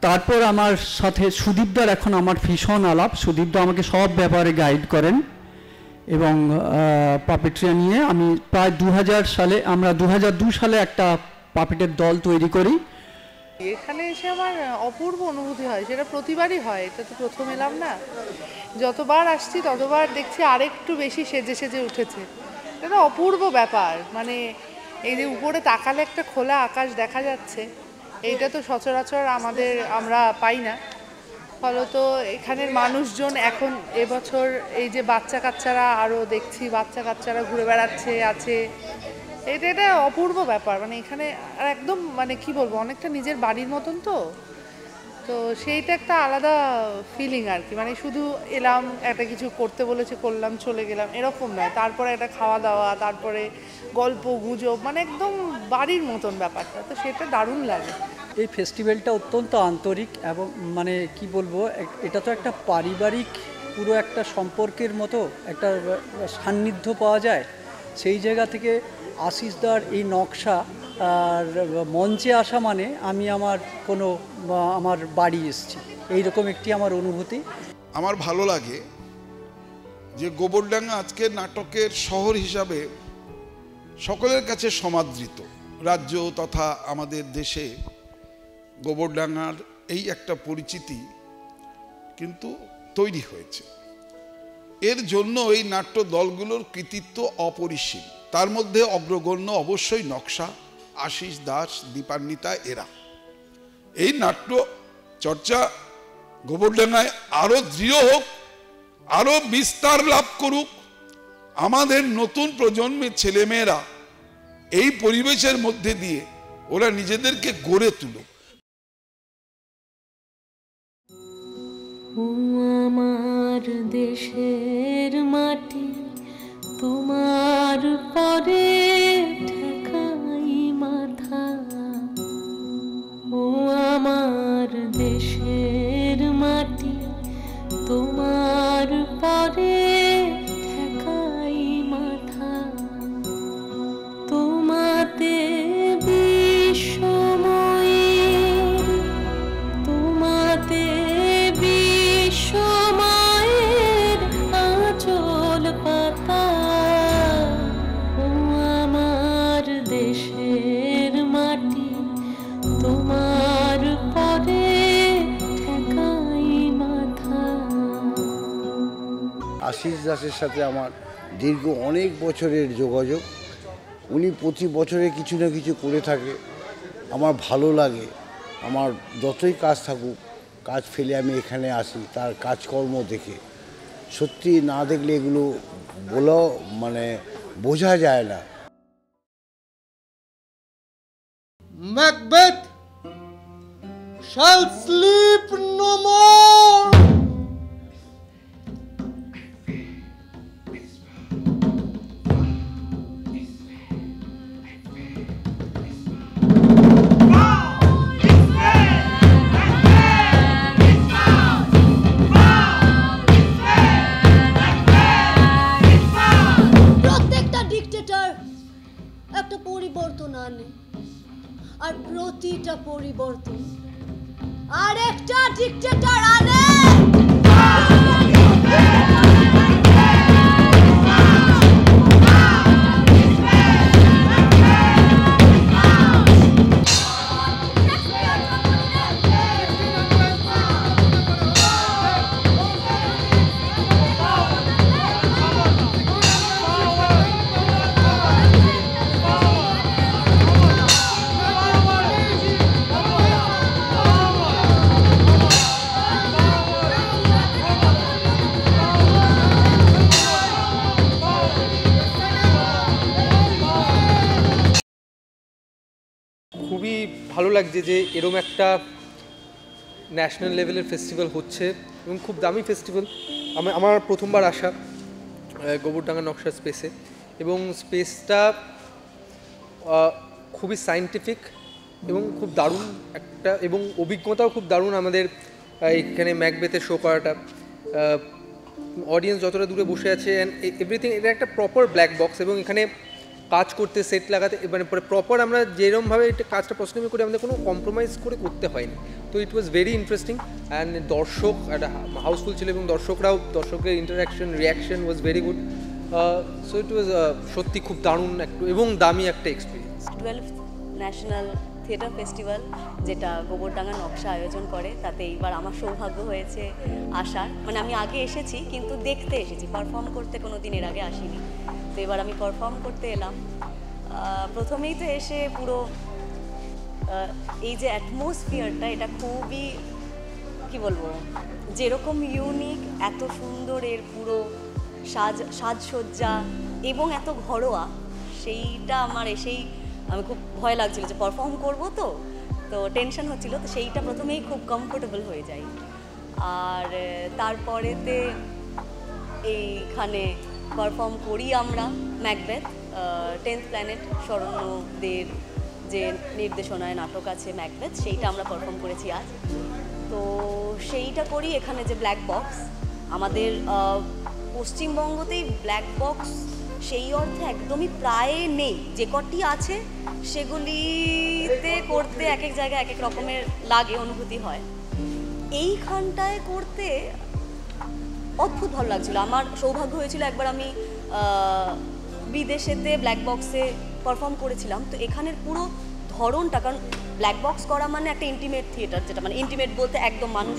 তারপর আমার সাথে সুদীপদার এখন আমার ভীষণ আলাপ। সুদীপদা আমাকে সব ব্যাপারে গাইড করেন এবং পাপিট্রি নিয়ে আমি প্রায় 2000 সালে, আমরা 2002 সালে একটা পাপিটের দল তৈরি করি। এখানে এসে আমার অপূর্ব অনুভূতি হয়, সেটা প্রতিবারই হয়, এটা তো প্রথম এলাম না। যতবার আসছি ততবার দেখছি আরেকটু বেশি সেজে সেজে উঠেছে। এটা অপূর্ব ব্যাপার, মানে এই যে উপরে তাকালে একটা খোলা আকাশ দেখা যাচ্ছে, এইটা তো সচরাচর আমরা পাই না। ফলত এখানের মানুষজন এখন এবছর এই যে বাচ্চা কাচ্চারা, আরও দেখছি বাচ্চা কাচ্চারা ঘুরে বেড়াচ্ছে আছে, এটা অপূর্ব ব্যাপার। মানে এখানে আর একদম মানে কি বলবো, অনেকটা নিজের বাড়ির মতন, তো সেইটা একটা আলাদা ফিলিং আর কি। মানে শুধু এলাম, একটা কিছু করতে বলেছে করলাম, চলে গেলাম, এরকম নয়। তারপরে একটা খাওয়া দাওয়া, তারপরে গল্প গুজব, মানে একদম বাড়ির মতন ব্যাপারটা, তো সেটা দারুণ লাগে। এই ফেস্টিভ্যালটা অত্যন্ত আন্তরিক এবং মানে কি বলবো, এটা তো একটা পারিবারিক পুরো একটা সম্পর্কের মতো একটা সান্নিধ্য পাওয়া যায়। সেই জায়গা থেকে আশিসদার এই নকশা আর মঞ্চে আসা মানে আমি আমার বাড়ি এসেছি, এইরকম একটি আমার অনুভূতি। আমার ভালো লাগে যে গোবরডাঙ্গা আজকে নাটকের শহর হিসাবে সকলের কাছে সমাদৃত। রাজ্য তথা আমাদের দেশে গোবরডাঙ্গার এই একটা পরিচিতি কিন্তু তৈরি হয়েছে। এর জন্য এই নাট্য দলগুলোর কৃতিত্ব অপরিসীম। তার মধ্যে অগ্রগণ্য অবশ্যই নকশা, আশিস দাস, দীপান্বিতা, এরা। এই নাট্য চর্চা গোবরডাঙ্গায় আরো দৃঢ় হোক, আরো বিস্তার লাভ করুক। আমাদের নতুন প্রজন্মের ছেলেমেয়েরা এই পরিবেশের মধ্যে দিয়ে ওরা নিজেদেরকে গড়ে তুলুক। আমার দেশের মাটি তোমার পরে ঠেকাই মাথা, ও আমার দেশের মাটি তোমার পরে ঠেকাই মাথা। তোমাতে বিশ্বময়ের, তোমাতে বিশ্বময়ের আঁচল পাতা, ও আমার দেশের মাটি তোমার পরে ঠেকাই মাথা। আশিস দাসের সাথে আমার দীর্ঘ অনেক বছরের যোগাযোগ। উনি প্রতি বছরে কিছু না কিছু করে থাকে, আমার ভালো লাগে। আমার যতই কাজ থাকুক, কাজ ফেলে আমি এখানে আসি তার কাজকর্ম দেখে। সত্যি না দেখলে এগুলো বলাও মানে বোঝা যায় না। Macbeth shall sleep no more. প্রত্যেকটা ডিক্টেটর একটা পরিবর্তন আনে, আর প্রতিটা পরিবর্তন আরেকটা ডিক্টেটর আনে। ভালো লাগছে যে এরম একটা ন্যাশনাল লেভেলের ফেস্টিভ্যাল হচ্ছে এবং খুব দামি ফেস্টিভ্যাল। আমার প্রথমবার আসা গোবরডাঙ্গা নকশা স্পেসে, এবং স্পেসটা খুবই সায়েন্টিফিক এবং খুব দারুণ একটা, এবং অভিজ্ঞতাও খুব দারুণ আমাদের এখানে ম্যাকবেথে শো করাটা। অডিয়েন্স যতটা দূরে বসে আছে অ্যান্ড এভরিথিং, এটা একটা প্রপার ব্ল্যাক বক্স, এবং এখানে কাজ করতে, সেট লাগাতে, মানে প্রপার আমরা যেরকমভাবে এটা কাজটা পছন্দ করি আমাদের কোনো কম্প্রোমাইজ করে করতে হয়নি। তো it was very interesting and দর্শক একটা হাউসফুল ছিল, এবং দর্শকের interaction, reaction was very good. So it was সত্যি খুব দারুণ একটু এবং দামি একটা experience. 12th national theatre festival যেটা গোবরডাঙ্গা নকশা আয়োজন করে, তাতে এইবার আমার সৌভাগ্য হয়েছে আসার। মানে আমি আগে এসেছি কিন্তু দেখতে এসেছি, পারফর্ম করতে কোনো দিন এর আগে আসিনি। তো এবার আমি পারফর্ম করতে এলাম। প্রথমেই তো এসে পুরো এই যে অ্যাটমসফিয়ারটা, এটা খুবই কি বলবো, যেরকম ইউনিক, এত সুন্দর এর পুরো সাজসজ্জা এবং এত ঘরোয়া, সেইটা আমার এসেই আমি খুব ভয় লাগছিল যে পারফর্ম করবো, তো টেনশন হচ্ছিল। তো সেইটা প্রথমেই খুব কমফোর্টেবল হয়ে যায়। আর তারপরেতে এইখানে পারফর্ম করি আমরা ম্যাকবেথ, 10th প্ল্যানেট শরণ্যদের যে নির্দেশনায় নাটক আছে ম্যাকবেথ, সেইটা আমরা পারফর্ম করেছি আজ। তো সেইটা করি এখানে যে ব্ল্যাক বক্স, আমাদের পশ্চিমবঙ্গতেই ব্ল্যাক বক্স সেই অর্থে একদমই প্রায় নেই, যে কটি আছে সেগুলিতে করতে এক এক জায়গায় এক এক রকমের লাগে, অনুভূতি হয়। এইখানটায় করতে অদ্ভুত ভালো লাগছিল। আমার সৌভাগ্য হয়েছিল একবার আমি বিদেশেতে ব্ল্যাক বক্সে পারফর্ম করেছিলাম। তো এখানের পুরো ধরনটা, কারণ ব্ল্যাক বক্স করা মানে একটা ইন্টিমেট থিয়েটার, যেটা মানে ইন্টিমেট বলতে একদম মানুষ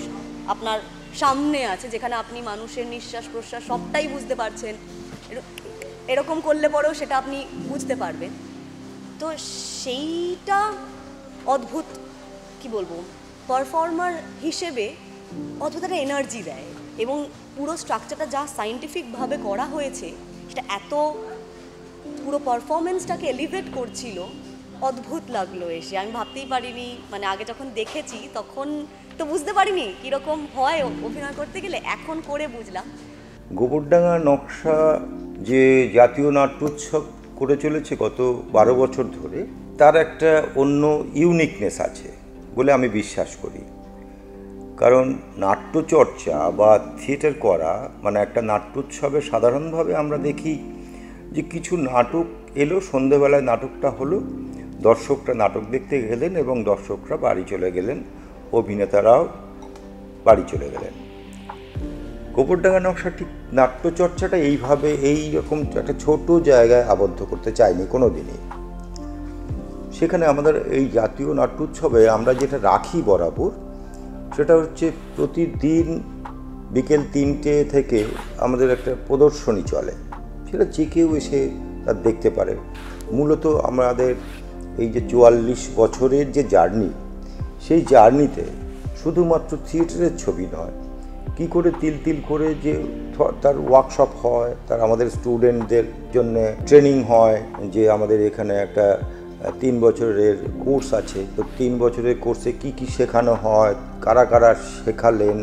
আপনার সামনে আছে, যেখানে আপনি মানুষের নিঃশ্বাস প্রশ্বাস সবটাই বুঝতে পারছেন। এরকম করলে পরেও সেটা আপনি বুঝতে পারবেন। তো সেইটা অদ্ভুত, কি বলবো, পারফর্মার হিসেবে অদ্ভুত একটা এনার্জি দেয়, এবং পুরো স্ট্রাকচারটা যা সায়েন্টিফিকভাবে করা হয়েছে সেটা এত পুরো পারফরমেন্সটাকে এলিভেট করছিল, অদ্ভুত লাগলো এসে। আমি ভাবতেই পারিনি, মানে আগে যখন দেখেছি তখন তো বুঝতে পারিনি কীরকম হয় অভিনয় করতে গেলে, এখন করে বুঝলাম। গোবরডাঙ্গা নকশা যে জাতীয় নাট্যোৎসব করে চলেছে গত 12 বছর ধরে, তার একটা অন্য ইউনিকনেস আছে বলে আমি বিশ্বাস করি। কারণ নাট্যচর্চা বা থিয়েটার করা মানে একটা নাট্যোৎসবে সাধারণভাবে আমরা দেখি যে কিছু নাটক এলো, সন্ধেবেলায় নাটকটা হলো, দর্শকরা নাটক দেখতে গেলেন এবং দর্শকরা বাড়ি চলে গেলেন, অভিনেতারাও বাড়ি চলে গেলেন। গোবরডাঙ্গা নকশা ঠিক নাট্যচর্চাটা এইভাবে এইরকম একটা ছোট জায়গায় আবদ্ধ করতে চাইনি কোনো দিনই। সেখানে আমাদের এই জাতীয় নাট্যোৎসবে আমরা যেটা রাখি বরাবর, সেটা হচ্ছে প্রতিদিন বিকেল 3টে থেকে আমাদের একটা প্রদর্শনী চলে, সেটা যে কেউ এসে তার দেখতে পারে। মূলত আমাদের এই যে 44 বছরের যে জার্নি, সেই জার্নিতে শুধুমাত্র থিয়েটারের ছবি নয়, কি করে তিল তিল করে যে তার ওয়ার্কশপ হয়, তার আমাদের স্টুডেন্টদের জন্য ট্রেনিং হয়, যে আমাদের এখানে একটা 3 বছরের কোর্স আছে। তো 3 বছরের কোর্সে কি কি শেখানো হয়, কারা কারা শেখালেন,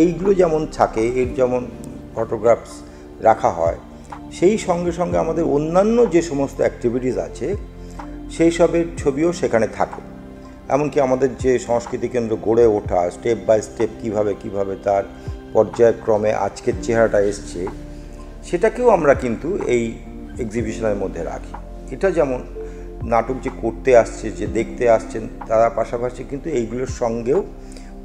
এইগুলো যেমন থাকে, এর যেমন ফটোগ্রাফস রাখা হয়, সেই সঙ্গে সঙ্গে আমাদের অন্যান্য যে সমস্ত অ্যাক্টিভিটিস আছে সেই সবের ছবিও সেখানে থাকে। এমনকি আমাদের যে সংস্কৃতি কেন্দ্র গড়ে ওঠা, স্টেপ বাই স্টেপ কীভাবে তার পর্যায়ক্রমে আজকের চেহারাটা এসছে, সেটাকেও আমরা কিন্তু এই এক্সিবিশনের মধ্যে রাখি। এটা যেমন নাটক যে করতে আসছে, যে দেখতে আসছেন, তারা পাশাপাশি কিন্তু এইগুলোর সঙ্গেও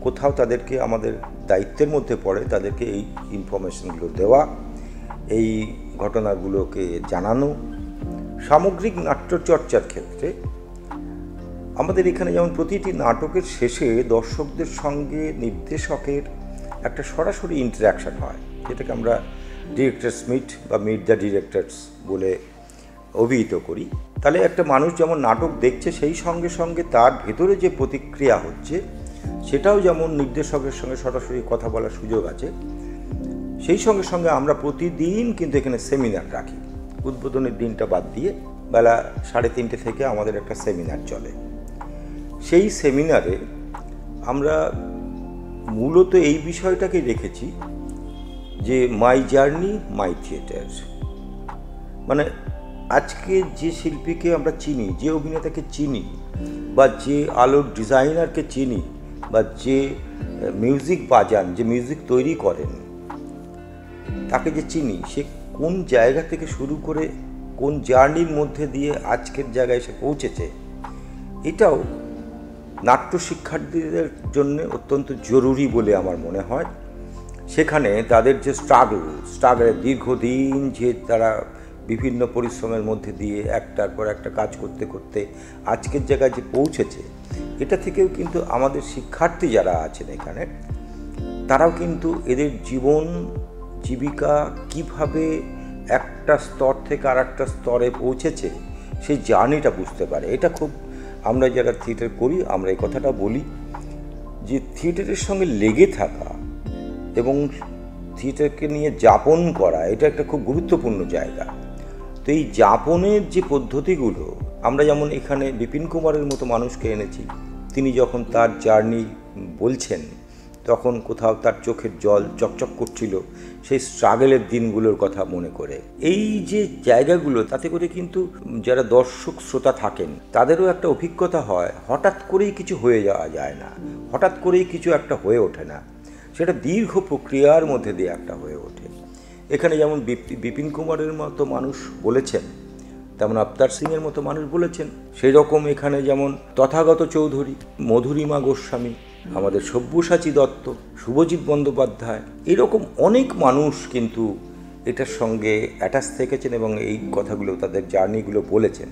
কোথাও তাদেরকে আমাদের দায়িত্বের মধ্যে পড়ে তাদেরকে এই ইনফরমেশনগুলো দেওয়া, এই ঘটনাগুলোকে জানানো। সামগ্রিক নাট্যচর্চার ক্ষেত্রে আমাদের এখানে যেমন প্রতিটি নাটকের শেষে দর্শকদের সঙ্গে নির্দেশকের একটা সরাসরি ইন্টারাকশান হয়, যেটাকে আমরা ডিরেক্টরস মিট বা মিট দ্য ডিরেক্টরস বলে অভিহিত করি। তাহলে একটা মানুষ যেমন নাটক দেখছে, সেই সঙ্গে সঙ্গে তার ভেতরে যে প্রতিক্রিয়া হচ্ছে সেটাও যেমন নির্দেশকের সঙ্গে সরাসরি কথা বলার সুযোগ আছে। সেই সঙ্গে সঙ্গে আমরা প্রতিদিন কিন্তু এখানে সেমিনার রাখি। উদ্বোধনের দিনটা বাদ দিয়ে বেলা 3:30 থেকে আমাদের একটা সেমিনার চলে, সেই সেমিনারে আমরা মূলত এই বিষয়টাকে রেখেছি যে মাই জার্নি মাই থিয়েটার। মানে আজকে যে শিল্পীকে আমরা চিনি, যে অভিনেতাকে চিনি, বা যে আলোর ডিজাইনারকে চিনি, বা যে মিউজিক বাজান, যে মিউজিক তৈরি করেন, তাকে যে চিনি, সে কোন জায়গা থেকে শুরু করে কোন জার্নির মধ্যে দিয়ে আজকের জায়গায় এসে পৌঁছেছে, এটাও নাট্য শিক্ষার্থীদের জন্য অত্যন্ত জরুরি বলে আমার মনে হয়। সেখানে তাদের যে স্ট্রাগলের দীর্ঘদিন যে তারা বিভিন্ন পরিশ্রমের মধ্যে দিয়ে একটার পর একটা কাজ করতে করতে আজকের জায়গায় যে পৌঁছেছে, এটা থেকেও কিন্তু আমাদের শিক্ষার্থী যারা আছেন এখানে, তারাও কিন্তু এদের জীবন জীবিকা কিভাবে একটা স্তর থেকে আর একটা স্তরে পৌঁছেছে সেই জার্নিটা বুঝতে পারে। এটা খুব, আমরা যারা থিয়েটার করি আমরা এই কথাটা বলি যে থিয়েটারের সঙ্গে লেগে থাকা এবং থিয়েটারকে নিয়ে যাপন করা, এটা একটা খুব গুরুত্বপূর্ণ জায়গা। তো এই যাপনের যে পদ্ধতিগুলো, আমরা যেমন এখানে বিপিন কুমারের মতো মানুষকে এনেছি, তিনি যখন তার জার্নি বলছেন তখন কোথাও তার চোখের জল চকচক করছিল সেই স্ট্রাগলের দিনগুলোর কথা মনে করে। এই যে জায়গাগুলো, তাতে করে কিন্তু যারা দর্শক শ্রোতা থাকেন তাদেরও একটা অভিজ্ঞতা হয়, হঠাৎ করেই কিছু হয়ে যাওয়া যায় না, হঠাৎ করেই কিছু একটা হয়ে ওঠে না, সেটা দীর্ঘ প্রক্রিয়ার মধ্যে দিয়ে একটা হয়ে ওঠে। এখানে যেমন বিপিন কুমারের মতো মানুষ বলেছেন, তেমন আফতার সিংয়ের মতো মানুষ বলেছেন, সেই রকম এখানে যেমন তথাগত চৌধুরী, মধুরিমা গোস্বামী, আমাদের সব্যসাচী দত্ত, শুভজিৎ বন্দ্যোপাধ্যায়, এরকম অনেক মানুষ কিন্তু এটার সঙ্গে অ্যাটাচ থেকেছেন এবং এই কথাগুলো, তাদের জার্নিগুলো বলেছেন,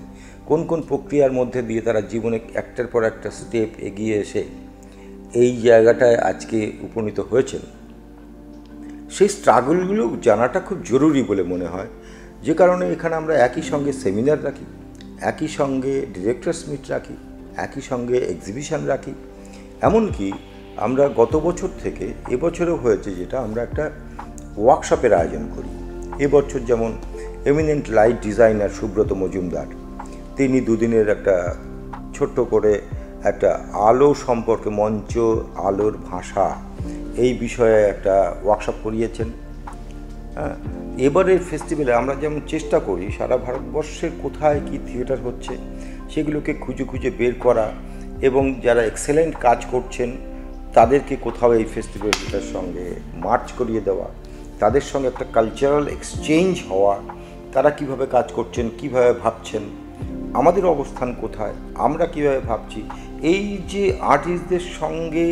কোন কোন প্রক্রিয়ার মধ্যে দিয়ে তারা জীবনে একটার পর একটা স্টেপ এগিয়ে এসে এই জায়গাটায় আজকে উপনীত হয়েছেন। সেই স্ট্রাগলগুলো জানাটা খুব জরুরি বলে মনে হয়, যে কারণে এখানে আমরা একই সঙ্গে সেমিনার রাখি, একই সঙ্গে ডিরেক্টরস মিট রাখি, একই সঙ্গে এক্সিবিশন রাখি। এমনকি আমরা গত বছর থেকে এবছরও হয়েছে যেটা, আমরা একটা ওয়ার্কশপের আয়োজন করি। এবছর যেমন eminent light designer Subrata Majumdar, তিনি দুদিনের একটা ছোট্ট করে একটা আলো সম্পর্কে, মঞ্চ আলোর ভাষা, এই বিষয়ে একটা ওয়ার্কশপ করিয়েছেন। হ্যাঁ, এবারের ফেস্টিভ্যালে আমরা যেমন চেষ্টা করি সারা ভারতবর্ষের কোথায় কি থিয়েটার হচ্ছে সেগুলোকে খুঁজে খুঁজে বের করা, এবং যারা এক্সেলেন্ট কাজ করছেন তাদেরকে কোথাও এই ফেস্টিভ্যালটার সঙ্গে মার্চ করিয়ে দেওয়া, তাদের সঙ্গে একটা কালচারাল এক্সচেঞ্জ হওয়া, তারা কিভাবে কাজ করছেন, কিভাবে ভাবছেন, আমাদের অবস্থান কোথায়, আমরা কিভাবে ভাবছি, এই যে আর্টিস্টদের সঙ্গে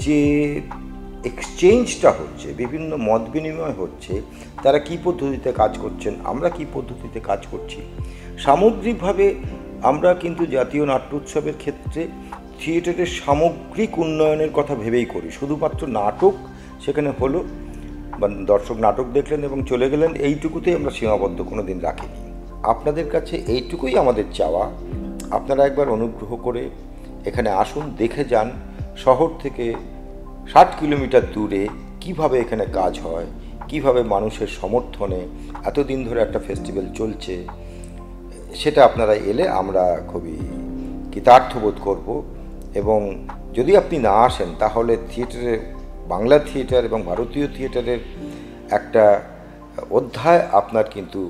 যে এক্সচেঞ্জটা হচ্ছে, বিভিন্ন মত বিনিময় হচ্ছে, তারা কী পদ্ধতিতে কাজ করছেন, আমরা কী পদ্ধতিতে কাজ করছি। সামগ্রিকভাবে আমরা কিন্তু জাতীয় নাট্য উৎসবের ক্ষেত্রে থিয়েটারের সামগ্রিক উন্নয়নের কথা ভেবেই করি। শুধুমাত্র নাটক সেখানে হলো বা দর্শক নাটক দেখলেন এবং চলে গেলেন, এইটুকুতেই আমরা সীমাবদ্ধ কোনো দিন রাখিনি। আপনাদের কাছে এইটুকুই আমাদের চাওয়া, আপনারা একবার অনুগ্রহ করে এখানে আসুন, দেখে যান শহর থেকে 60 কিলোমিটার দূরে কিভাবে এখানে কাজ হয়, কিভাবে মানুষের সমর্থনে এতদিন ধরে একটা ফেস্টিভ্যাল চলছে, সেটা আপনারা এলে আমরা খুবই কৃতার্থ বোধ করব। এবং যদি আপনি না আসেন তাহলে থিয়েটারের, বাংলা থিয়েটার এবং ভারতীয় থিয়েটারের একটা অধ্যায় আপনার কিন্তু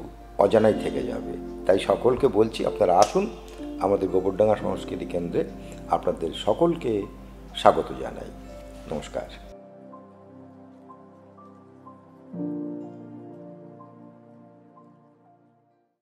অজানাই থেকে যাবে। তাই সকলকে বলছি আপনারা আসুন আমাদের গোবরডাঙ্গা সংস্কৃতি কেন্দ্রে, আপনাদের সকলকে স্বাগত জানাই। নমস্কার।